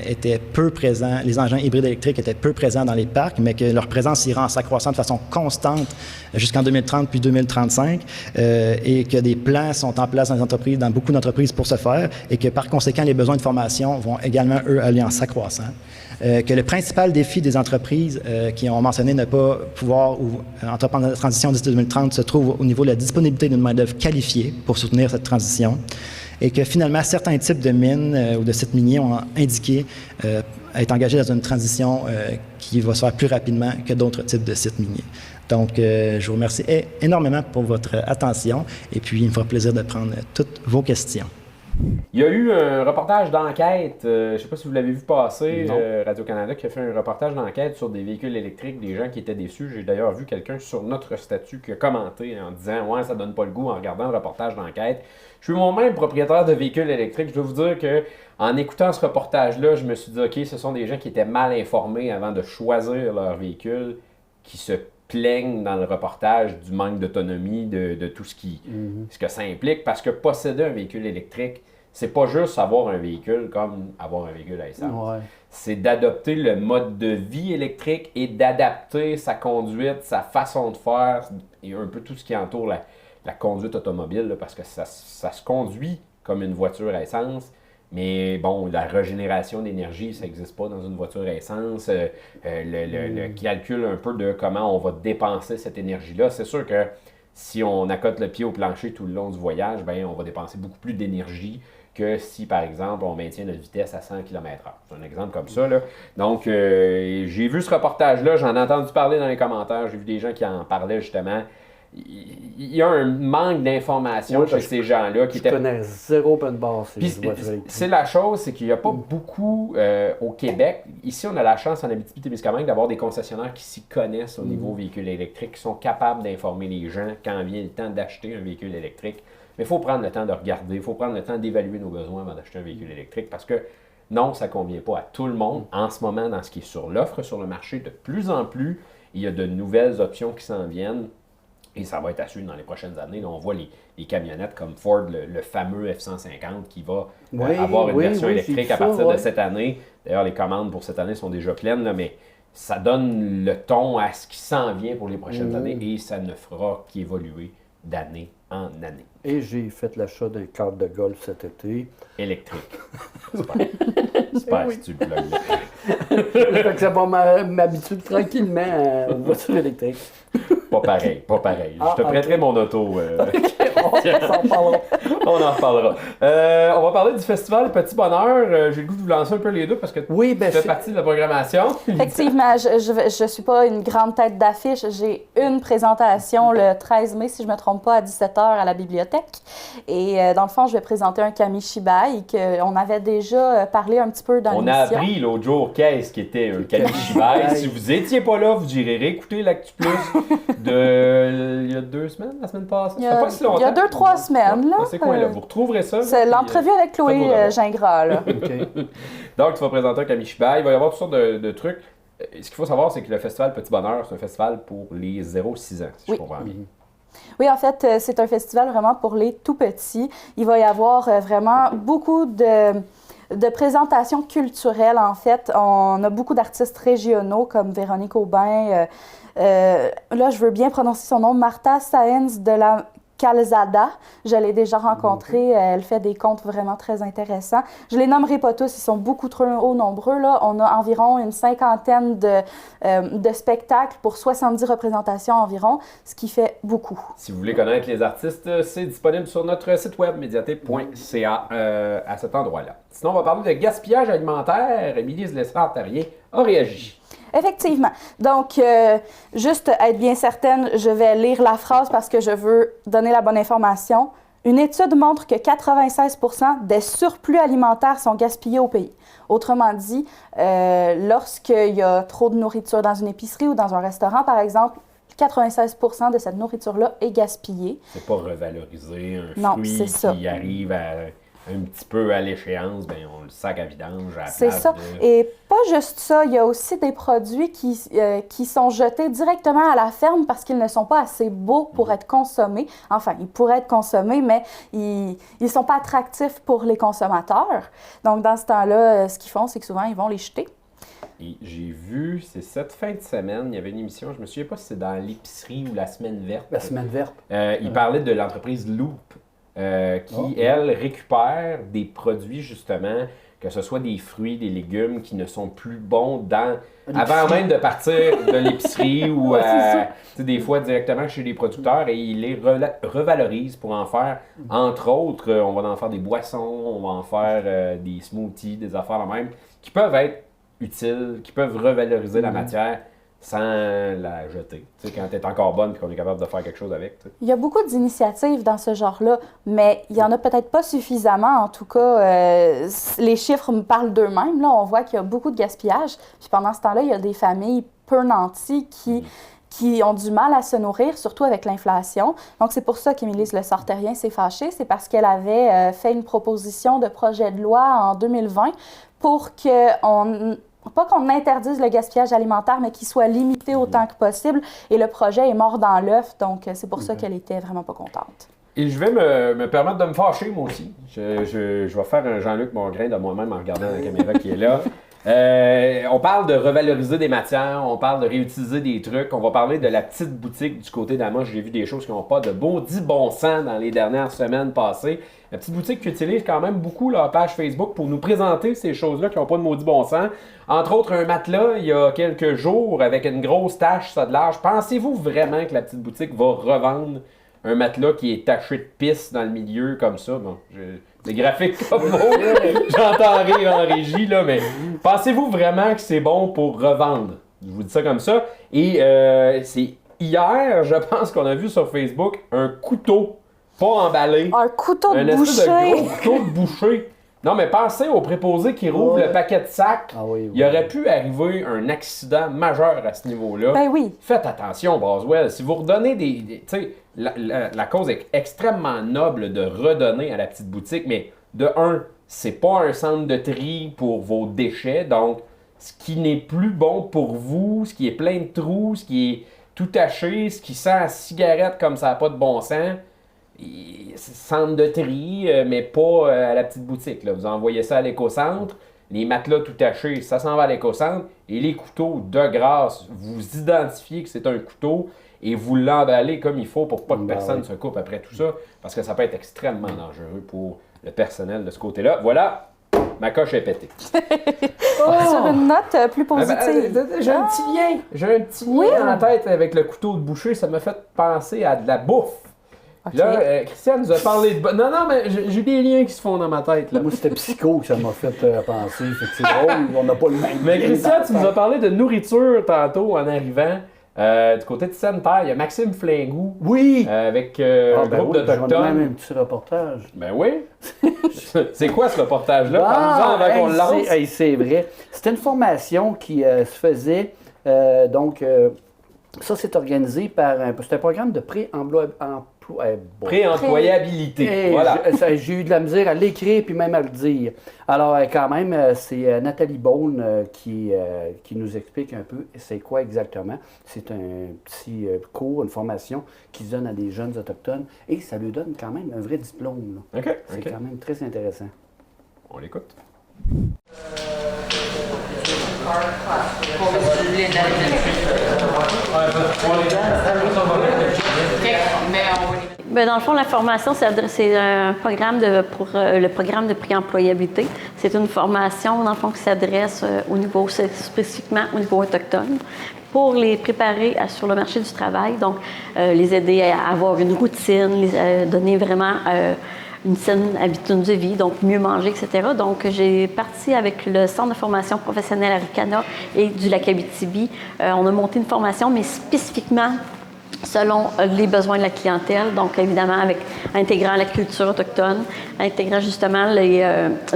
étaient peu présents, les engins hybrides électriques étaient peu présents dans les parcs, mais que leur présence ira en s'accroissant de façon constante jusqu'en 2030 puis 2035, et que des plans sont en place dans beaucoup d'entreprises pour ce faire, et que par conséquent, les besoins de formation vont également, eux, aller en s'accroissant. Que le principal défi des entreprises qui ont mentionné ne pas pouvoir entreprendre la transition d'ici 2030 se trouve au niveau de la disponibilité d'une main-d'œuvre qualifiée pour soutenir cette transition et que finalement certains types de mines ou de sites miniers ont indiqué être engagés dans une transition qui va se faire plus rapidement que d'autres types de sites miniers. Donc, je vous remercie énormément pour votre attention et puis il me fera plaisir de prendre toutes vos questions. Il y a eu un reportage d'enquête, je ne sais pas si vous l'avez vu passer, Radio-Canada qui a fait un reportage d'enquête sur des véhicules électriques, des gens qui étaient déçus. J'ai d'ailleurs vu quelqu'un sur notre statut qui a commenté en disant « Ouais, ça donne pas le goût en regardant le reportage d'enquête ». Je suis moi-même propriétaire de véhicules électriques. Je dois vous dire qu'en écoutant ce reportage-là, je me suis dit « Ok, ce sont des gens qui étaient mal informés avant de choisir leur véhicule, qui se plaignent dans le reportage du manque d'autonomie, de tout ce que ça implique, parce que posséder un véhicule électrique, c'est pas juste avoir un véhicule comme avoir un véhicule à essence. Ouais. C'est d'adopter le mode de vie électrique et d'adapter sa conduite, sa façon de faire et un peu tout ce qui entoure la conduite automobile, là, parce que ça se conduit comme une voiture à essence. Mais bon, la régénération d'énergie, ça n'existe pas dans une voiture à essence. Le calcul un peu de comment on va dépenser cette énergie-là, c'est sûr que si on accote le pied au plancher tout le long du voyage, ben, on va dépenser beaucoup plus d'énergie que si, par exemple, on maintient notre vitesse à 100 km/h. C'est un exemple comme ça, là. Donc, j'ai vu ce reportage-là, j'en ai entendu parler dans les commentaires, j'ai vu des gens qui en parlaient justement. Il y a un manque d'informations chez ces gens-là. Je connais zéro bonne base. C'est la chose, c'est qu'il n'y a pas beaucoup au Québec. Ici, on a la chance en Abitibi-Témiscamingue d'avoir des concessionnaires qui s'y connaissent au niveau véhicule électrique, qui sont capables d'informer les gens quand vient le temps d'acheter un véhicule électrique. Mais il faut prendre le temps de regarder, il faut prendre le temps d'évaluer nos besoins avant d'acheter un véhicule électrique parce que non, ça ne convient pas à tout le monde. En ce moment, dans ce qui est sur l'offre sur le marché, de plus en plus, il y a de nouvelles options qui s'en viennent. Et ça va être à suivre dans les prochaines années. Là, on voit les camionnettes comme Ford, le fameux F-150 qui va avoir une version électrique à partir de cette année. D'ailleurs, les commandes pour cette année sont déjà pleines, là, mais ça donne le ton à ce qui s'en vient pour les prochaines années et ça ne fera qu'évoluer d'année en année. Et j'ai fait l'achat d'un cadre de golf cet été. Électrique. Super si tu le plugues. Fait que ça va m'habituer tranquillement aux voitures électriques. Pas pareil, pas pareil. Je te prêterai mon auto. On s'en parlera. On en reparlera. On va parler du festival Petit Bonheur. J'ai le goût de vous lancer un peu les deux parce que tu fais partie de la programmation. Effectivement, je ne suis pas une grande tête d'affiche. J'ai une présentation le 13 mai, si je ne me trompe pas, à 17h à la bibliothèque. Et dans le fond, je vais présenter un Kamishibai qu'on avait déjà parlé un petit peu dans l'émission. On a appris l'autre jour qu'est-ce qu'était un Kamishibai. Si vous n'étiez pas là, vous irez réécouter l'Actu Plus il y a 2 semaines, la semaine passée. Ça fait pas si longtemps. Il y a 2-3 semaines. Là, c'est quoi là? Vous retrouverez ça. C'est l'entrevue avec Chloé Gingras. Là. Okay. Donc, tu vas présenter un Kamishibai. Il va y avoir toutes sortes de trucs. Ce qu'il faut savoir, c'est que le festival Petit Bonheur, c'est un festival pour les 0-6 ans, si je comprends bien. Oui, en fait, c'est un festival vraiment pour les tout-petits. Il va y avoir vraiment beaucoup de présentations culturelles, en fait. On a beaucoup d'artistes régionaux comme Véronique Aubin. Là, je veux bien prononcer son nom, Martha Sáenz de la Calzada. Je l'ai déjà rencontrée. Elle fait des contes vraiment très intéressants. Je les nommerai pas tous, ils sont beaucoup trop nombreux. Là. On a environ une 50aine de spectacles pour 70 représentations environ, ce qui fait beaucoup. Si vous voulez connaître les artistes, c'est disponible sur notre site web médiaté.ca à cet endroit-là. Sinon, on va parler de gaspillage alimentaire. Émilie Lessard-Terrien a réagi. Effectivement. Donc, juste être bien certaine, je vais lire la phrase parce que je veux donner la bonne information. Une étude montre que 96% des surplus alimentaires sont gaspillés au pays. Autrement dit, lorsqu'il y a trop de nourriture dans une épicerie ou dans un restaurant, par exemple, 96% de cette nourriture-là est gaspillée. C'est pas revaloriser un fruit qui arrive un petit peu à l'échéance, bien, on le sac à vidange à la C'est place ça. Et pas juste ça, il y a aussi des produits qui sont jetés directement à la ferme parce qu'ils ne sont pas assez beaux pour être consommés. Enfin, ils pourraient être consommés, mais ils ne sont pas attractifs pour les consommateurs. Donc, dans ce temps-là, ce qu'ils font, c'est que souvent, ils vont les jeter. Et j'ai vu, c'est cette fin de semaine, il y avait une émission, je me souviens pas si c'est dans l'épicerie ou la Semaine Verte. La Semaine Verte. Il parlait de l'entreprise Loop. Qui, elle, récupère des produits, justement, que ce soit des fruits, des légumes qui ne sont plus bons avant même de partir de l'épicerie ou des fois directement chez les producteurs et ils les revalorisent pour en faire, entre autres, on va en faire des boissons, on va en faire des smoothies, des affaires la même, qui peuvent être utiles, qui peuvent revaloriser la matière sans la jeter. Tu sais, quand elle est encore bonne et qu'on est capable de faire quelque chose avec. Tu sais. Il y a beaucoup d'initiatives dans ce genre-là, mais il n'y en a peut-être pas suffisamment. En tout cas, les chiffres me parlent d'eux-mêmes. Là, on voit qu'il y a beaucoup de gaspillage. Puis pendant ce temps-là, il y a des familles peu nanties qui ont du mal à se nourrir, surtout avec l'inflation. Donc, c'est pour ça qu'Émilie Lessard-Terrien s'est fâchée. C'est parce qu'elle avait fait une proposition de projet de loi en 2020 pour qu'on pas qu'on interdise le gaspillage alimentaire, mais qu'il soit limité autant que possible. Et le projet est mort dans l'œuf, donc c'est pour ça qu'elle était vraiment pas contente. Et je vais me permettre de me fâcher, moi aussi. Je vais faire un Jean-Luc Mongrain de moi-même en regardant la caméra qui est là. On parle de revaloriser des matières, on parle de réutiliser des trucs. On va parler de la petite boutique du côté d'Amos. J'ai vu des choses qui n'ont pas de bon sens dans les dernières semaines passées. La petite boutique qui utilise quand même beaucoup leur page Facebook pour nous présenter ces choses-là qui n'ont pas de maudit bon sens. Entre autres, un matelas, il y a quelques jours, avec une grosse tache, ça de large. Pensez-vous vraiment que la petite boutique va revendre un matelas qui est taché de pisse dans le milieu comme ça? Bon, des graphiques comme moi, j'entends rire en régie, là, mais pensez-vous vraiment que c'est bon pour revendre? Je vous dis ça comme ça. Et c'est hier, je pense qu'on a vu sur Facebook un couteau pas emballé. Un couteau de espèce boucher. de gros couteau de boucher. Non, mais pensez au préposé qui rouvre le paquet de sacs. Ah oui, oui. Il aurait pu arriver un accident majeur à ce niveau-là. Ben oui. Faites attention, Boswell. Si vous redonnez tu sais, la cause est extrêmement noble de redonner à la petite boutique, mais de un, c'est pas un centre de tri pour vos déchets. Donc, ce qui n'est plus bon pour vous, ce qui est plein de trous, ce qui est tout taché, ce qui sent à cigarette comme ça n'a pas de bon sens, centre de tri, mais pas à la petite boutique. Là. Vous envoyez ça à l'éco-centre. Les matelas tout tachés, ça s'en va à l'éco-centre. Et les couteaux, de grâce, vous identifiez que c'est un couteau et vous l'emballez comme il faut pour pas que personne se coupe après tout ça, parce que ça peut être extrêmement dangereux pour le personnel de ce côté-là. Voilà, ma coche est pétée. Sur une note plus positive. J'ai un petit lien. J'ai un petit lien en tête avec le couteau de boucher. Ça m'a fait penser à de la bouffe. Okay. Là, Christiane nous a parlé de... Non, mais j'ai des liens qui se font dans ma tête. Là. Moi, c'était Psycho que ça m'a fait penser. Fait que c'est drôle, on n'a pas le même. Mais Christiane, tu nous as parlé de nourriture tantôt en arrivant. Du côté de Sainte-Terre, il y a Maxime Flingou. Oui! Avec un groupe J'en ai même d'Autochtones. un petit reportage. Ben oui. C'est quoi ce reportage-là? Parle-nous-en avant qu'on le lance. C'est vrai. C'était une formation qui se faisait. Ça, c'est organisé par c'est un programme de Préemployabilité. Voilà. J'ai eu de la misère à l'écrire puis même à le dire. Alors, quand même, c'est Nathalie Beaune qui nous explique un peu c'est quoi exactement. C'est un petit cours, une formation qu'ils donnent à des jeunes autochtones et ça lui donne quand même un vrai diplôme. Là. OK. C'est quand même très intéressant. On l'écoute. Bien, dans le fond, la formation, c'est un programme pour le programme de préemployabilité. C'est une formation, dans le fond, qui s'adresse spécifiquement au niveau autochtone pour les préparer sur le marché du travail. Donc, les aider à avoir une routine, donner vraiment une saine habitude de vie, donc mieux manger, etc. Donc, j'ai parti avec le Centre de formation professionnelle Arikana et du Lac-Abitibi. On a monté une formation, mais spécifiquement selon les besoins de la clientèle, donc évidemment intégrant la culture autochtone, intégrant justement les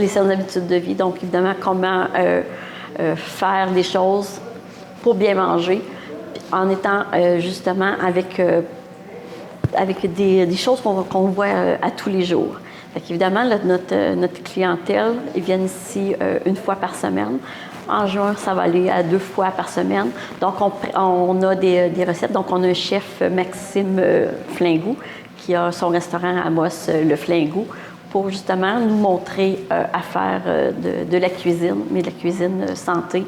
saines habitudes de vie, donc évidemment comment faire des choses pour bien manger, en étant justement avec des choses qu'on voit à tous les jours. Fait qu'évidemment, notre clientèle, ils viennent ici une fois par semaine. En juin, ça va aller à 2 fois par semaine. Donc, on a des recettes. Donc, on a un chef, Maxime Flingou, qui a son restaurant à Amos, le Flingou, pour justement nous montrer à faire de la cuisine, mais de la cuisine santé.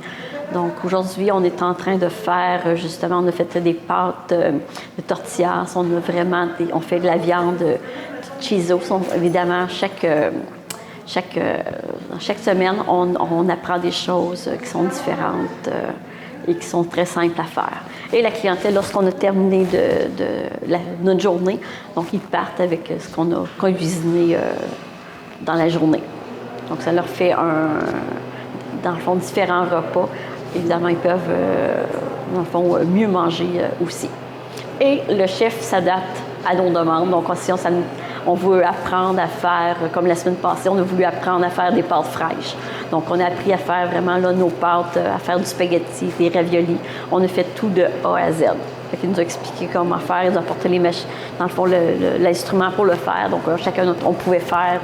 Donc, aujourd'hui, on est en train de faire, justement, on a fait des pâtes de tortillas. On fait de la viande chiso. Évidemment, chaque semaine, on apprend des choses qui sont différentes et qui sont très simples à faire. Et la clientèle, lorsqu'on a terminé notre journée, donc ils partent avec ce qu'on a cuisiné dans la journée. Donc ça leur fait dans le fond, différents repas. Évidemment, ils peuvent, dans le fond, mieux manger aussi. Et le chef s'adapte à nos demandes. Donc, si on veut apprendre à faire, comme la semaine passée, on a voulu apprendre à faire des pâtes fraîches. Donc, on a appris à faire vraiment là, nos pâtes, à faire du spaghetti, des raviolis. On a fait tout de A à Z. Il nous a expliqué comment faire, il nous a apporté dans le fond, l'instrument pour le faire. Donc, chacun, on pouvait faire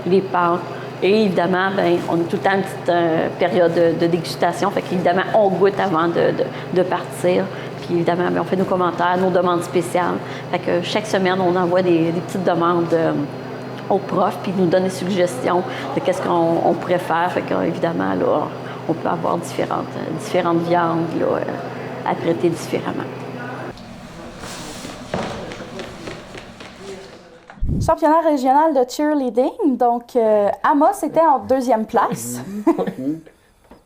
les pâtes. Et évidemment, ben, on a tout le temps une petite période de dégustation. Fait qu'évidemment, on goûte avant de partir. Puis évidemment, ben, on fait nos commentaires, nos demandes spéciales. Fait que chaque semaine, on envoie des petites demandes aux profs, puis ils nous donnent des suggestions de qu'est-ce qu'on pourrait faire. Fait qu'évidemment, là, on peut avoir différentes viandes là, à traiter différemment. Championnat régional de cheerleading. Donc, Amos était en 2e place.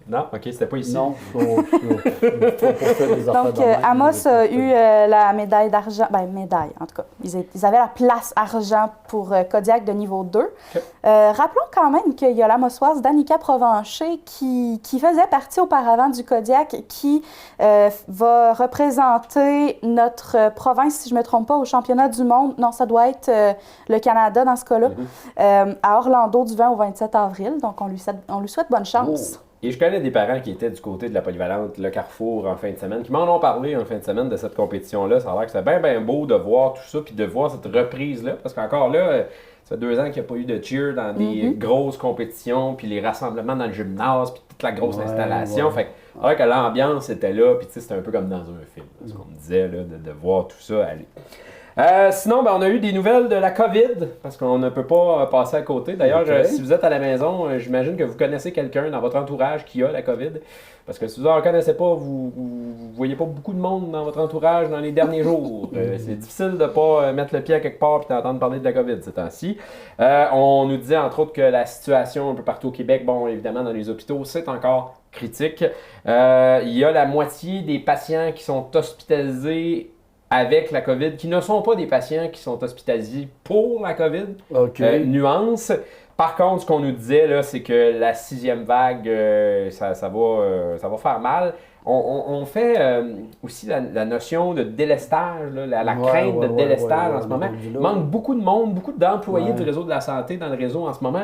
Non, OK, c'était pas ici. Non, faut faire des affaires Donc, de même. Amos a eu la médaille d'argent. Ben, médaille, en tout cas. Ils avaient la place argent pour Kodiak de niveau 2. Okay. Rappelons quand même qu'il y a la Mossoise Danica Provencher qui faisait partie auparavant du Kodiak, qui va représenter notre province, si je ne me trompe pas, au championnat du monde. Non, ça doit être le Canada dans ce cas-là, à Orlando du 20 au 27 avril. Donc, on lui souhaite bonne chance. Oh. Et je connais des parents qui étaient du côté de la polyvalente, le Carrefour en fin de semaine, qui m'en ont parlé en fin de semaine de cette compétition-là. Ça a l'air que c'est bien, bien beau de voir tout ça, puis de voir cette reprise-là, parce qu'encore là, ça fait 2 ans qu'il n'y a pas eu de cheer dans des grosses compétitions, puis les rassemblements dans le gymnase, puis toute la grosse installation. Fait que, alors que l'ambiance était là, puis c'était un peu comme dans un film, ce qu'on me disait, là, de voir tout ça aller. Sinon, ben, on a eu des nouvelles de la COVID, parce qu'on ne peut pas passer à côté. D'ailleurs, si vous êtes à la maison, j'imagine que vous connaissez quelqu'un dans votre entourage qui a la COVID. Parce que si vous n'en connaissez pas, vous ne voyez pas beaucoup de monde dans votre entourage dans les derniers jours. C'est difficile de ne pas mettre le pied à quelque part et d'entendre parler de la COVID ces temps-ci. On nous disait entre autres que la situation un peu partout au Québec, bon, évidemment dans les hôpitaux, c'est encore critique. Il y a la moitié des patients qui sont hospitalisés avec la COVID, qui ne sont pas des patients qui sont hospitalisés pour la COVID. Okay. Nuance. Par contre, ce qu'on nous disait, là, c'est que la 6e vague, ça va faire mal. On fait aussi la notion de délestage, là, la crainte de délestage en ce moment. Il manque beaucoup de monde, beaucoup d'employés du réseau de la santé dans le réseau en ce moment.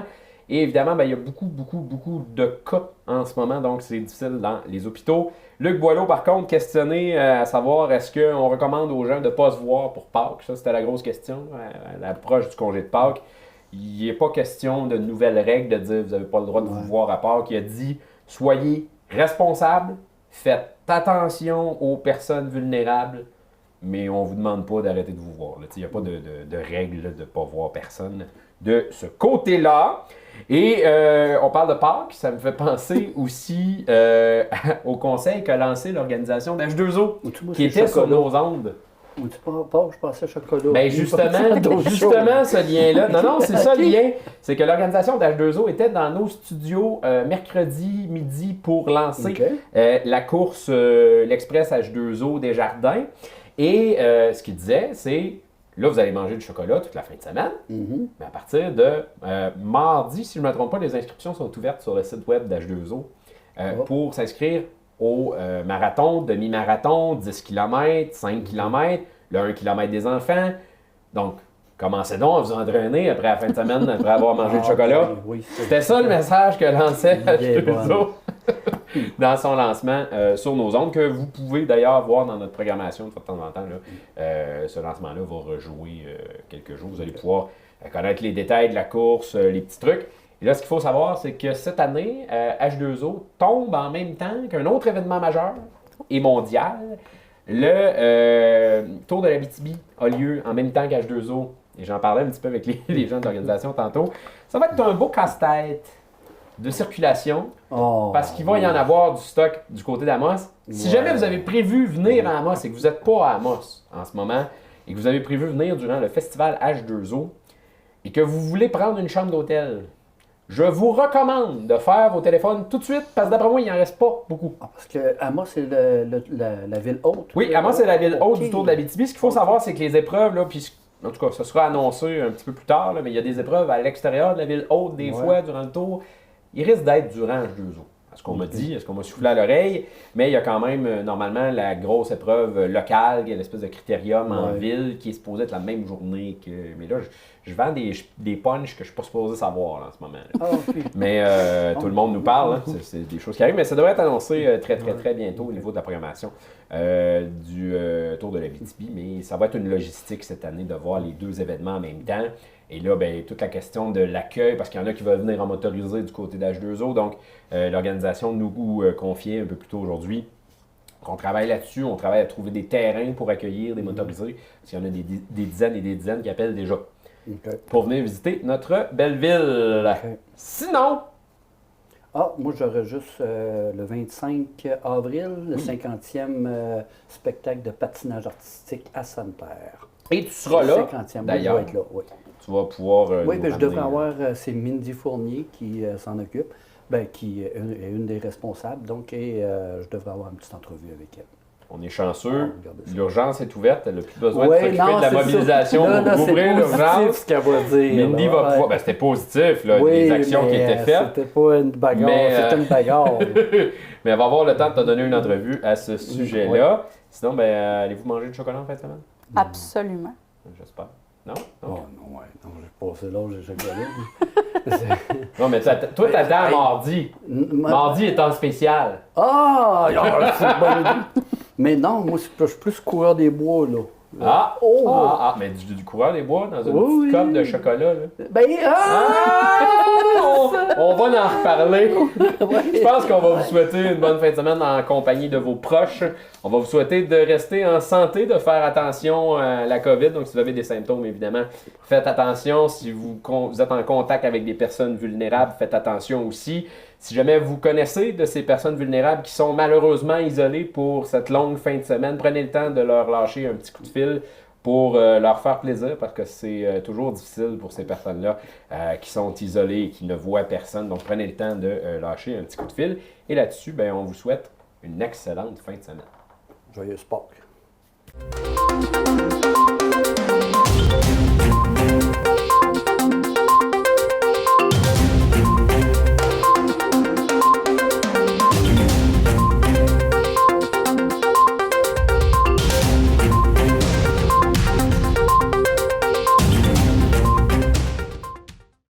Et évidemment, ben, il y a beaucoup de cas en ce moment, donc c'est difficile dans les hôpitaux. Luc Boileau, par contre, questionné à savoir est-ce qu'on recommande aux gens de ne pas se voir pour Pâques? Ça, c'était la grosse question à l'approche du congé de Pâques. Il n'est pas question de nouvelles règles de dire vous n'avez pas le droit de vous voir à Pâques. Il a dit soyez responsables, faites attention aux personnes vulnérables, mais on ne vous demande pas d'arrêter de vous voir. Il n'y a pas de règle de ne pas voir personne de ce côté-là. Et on parle de Pâques, ça me fait penser aussi au conseil qu'a lancé l'organisation d'H2O, qui était sur nos ondes. Ou tu pars, je pensais chocolat. Bien, justement, ce lien-là. Non, c'est ça le lien. C'est que l'organisation d'H2O était dans nos studios mercredi midi pour lancer la course l'Express H2O des Jardins. Et ce qu'il disait, c'est là, vous allez manger du chocolat toute la fin de semaine. Mais à partir de mardi, si je ne me trompe pas, les inscriptions sont ouvertes sur le site web d'H2O pour s'inscrire au marathon, demi-marathon, 10 km, 5 km, le 1 km des enfants. Donc, commencez donc à vous entraîner après la fin de semaine, après avoir mangé du chocolat. Oui, c'était ça le message que lançait H2O dans son lancement sur nos ondes, que vous pouvez d'ailleurs voir dans notre programmation de temps en temps. Là. Ce lancement-là va rejouer quelques jours. Vous allez pouvoir connaître les détails de la course, les petits trucs. Et là, ce qu'il faut savoir, c'est que cette année, H2O tombe en même temps qu'un autre événement majeur et mondial. Le Tour de l'Abitibi a lieu en même temps qu'H2O. Et j'en parlais un petit peu avec les gens de l'organisation tantôt. Ça va être un beau casse-tête de circulation parce qu'il va y en avoir du stock du côté d'Amos. Si jamais vous avez prévu venir à Amos et que vous n'êtes pas à Amos en ce moment et que vous avez prévu venir durant le festival H2O et que vous voulez prendre une chambre d'hôtel, je vous recommande de faire vos téléphones tout de suite parce que d'après moi, il n'en reste pas beaucoup. Parce que Amos, c'est la ville haute. Oui, Amos, c'est la ville haute du Tour de l'Abitibi. Ce qu'il faut savoir, c'est que les épreuves, là, puis en tout cas, ça sera annoncé un petit peu plus tard, là, mais il y a des épreuves à l'extérieur de la ville haute des fois durant le tour. Il risque d'être durant H2O. À ce qu'on m'a dit, à ce qu'on m'a soufflé à l'oreille, mais il y a quand même normalement la grosse épreuve locale, qui est l'espèce de critérium en ville, qui est supposé être la même journée que. Mais là, je vends des punchs que je ne suis pas supposé savoir là, en ce moment. Mais tout le monde nous parle, hein, c'est des choses qui arrivent, mais ça devrait être annoncé très bientôt au niveau de la programmation du Tour de l'Abitibi. Mais ça va être une logistique cette année de voir les deux événements en même temps. Et là, ben, toute la question de l'accueil, parce qu'il y en a qui veulent venir en motorisé du côté d'H2O. Donc, l'organisation nous confiait un peu plus tôt aujourd'hui qu'on travaille là-dessus. On travaille à trouver des terrains pour accueillir des motorisés. Parce qu'il y en a des dizaines et des dizaines qui appellent déjà pour venir visiter notre belle ville. Sinon... moi, j'aurais juste le 25 avril, le 50e spectacle de patinage artistique à Sainte-Terre. Et tu seras là, 50e, d'ailleurs. je vais être là, oui. Tu vas pouvoir... Oui, nous puis je devrais ramener, avoir, c'est Mindy Fournier qui s'en occupe, qui est une des responsables, donc je devrais avoir une petite entrevue avec elle. On est chanceux. Regardez ça. L'urgence est ouverte. Elle n'a plus besoin de Ouais, s'occuper non, de la c'est ça. mobilisation Là, pour ouvrir c'est positif l'urgence. ce qu'elle va dire. Mindy là, va ouais. pouvoir... Ben, c'était positif, là, Oui, les actions qui mais, étaient faites. C'était pas une bagarre, Mais, c'était une bagarre. Mais elle va avoir le temps de te donner une entrevue à ce sujet-là. Ouais. Sinon, ben, allez-vous manger du chocolat en fin de semaine? Absolument. J'espère. Non? Oh Ok. non, ouais, non, j'ai passé l'âge de chocolat. Non, mais toi, t'attends mardi. Mardi est en spécial. C'est une bonne idée. Mais non, moi, je suis plus coureur des bois, là. Mais du coureur des bois dans une Oui. petite coupe de chocolat, là. On va en reparler. Je pense qu'on va vous souhaiter une bonne fin de semaine en compagnie de vos proches. On va vous souhaiter de rester en santé, de faire attention à la COVID. Donc, si vous avez des symptômes, évidemment, faites attention. Si vous êtes en contact avec des personnes vulnérables, faites attention aussi. Si jamais vous connaissez de ces personnes vulnérables qui sont malheureusement isolées pour cette longue fin de semaine, prenez le temps de leur lâcher un petit coup de fil pour leur faire plaisir, parce que c'est toujours difficile pour ces personnes-là qui sont isolées et qui ne voient personne. Donc, prenez le temps de lâcher un petit coup de fil. Et là-dessus, ben, on vous souhaite une excellente fin de semaine. Joyeux Pâques.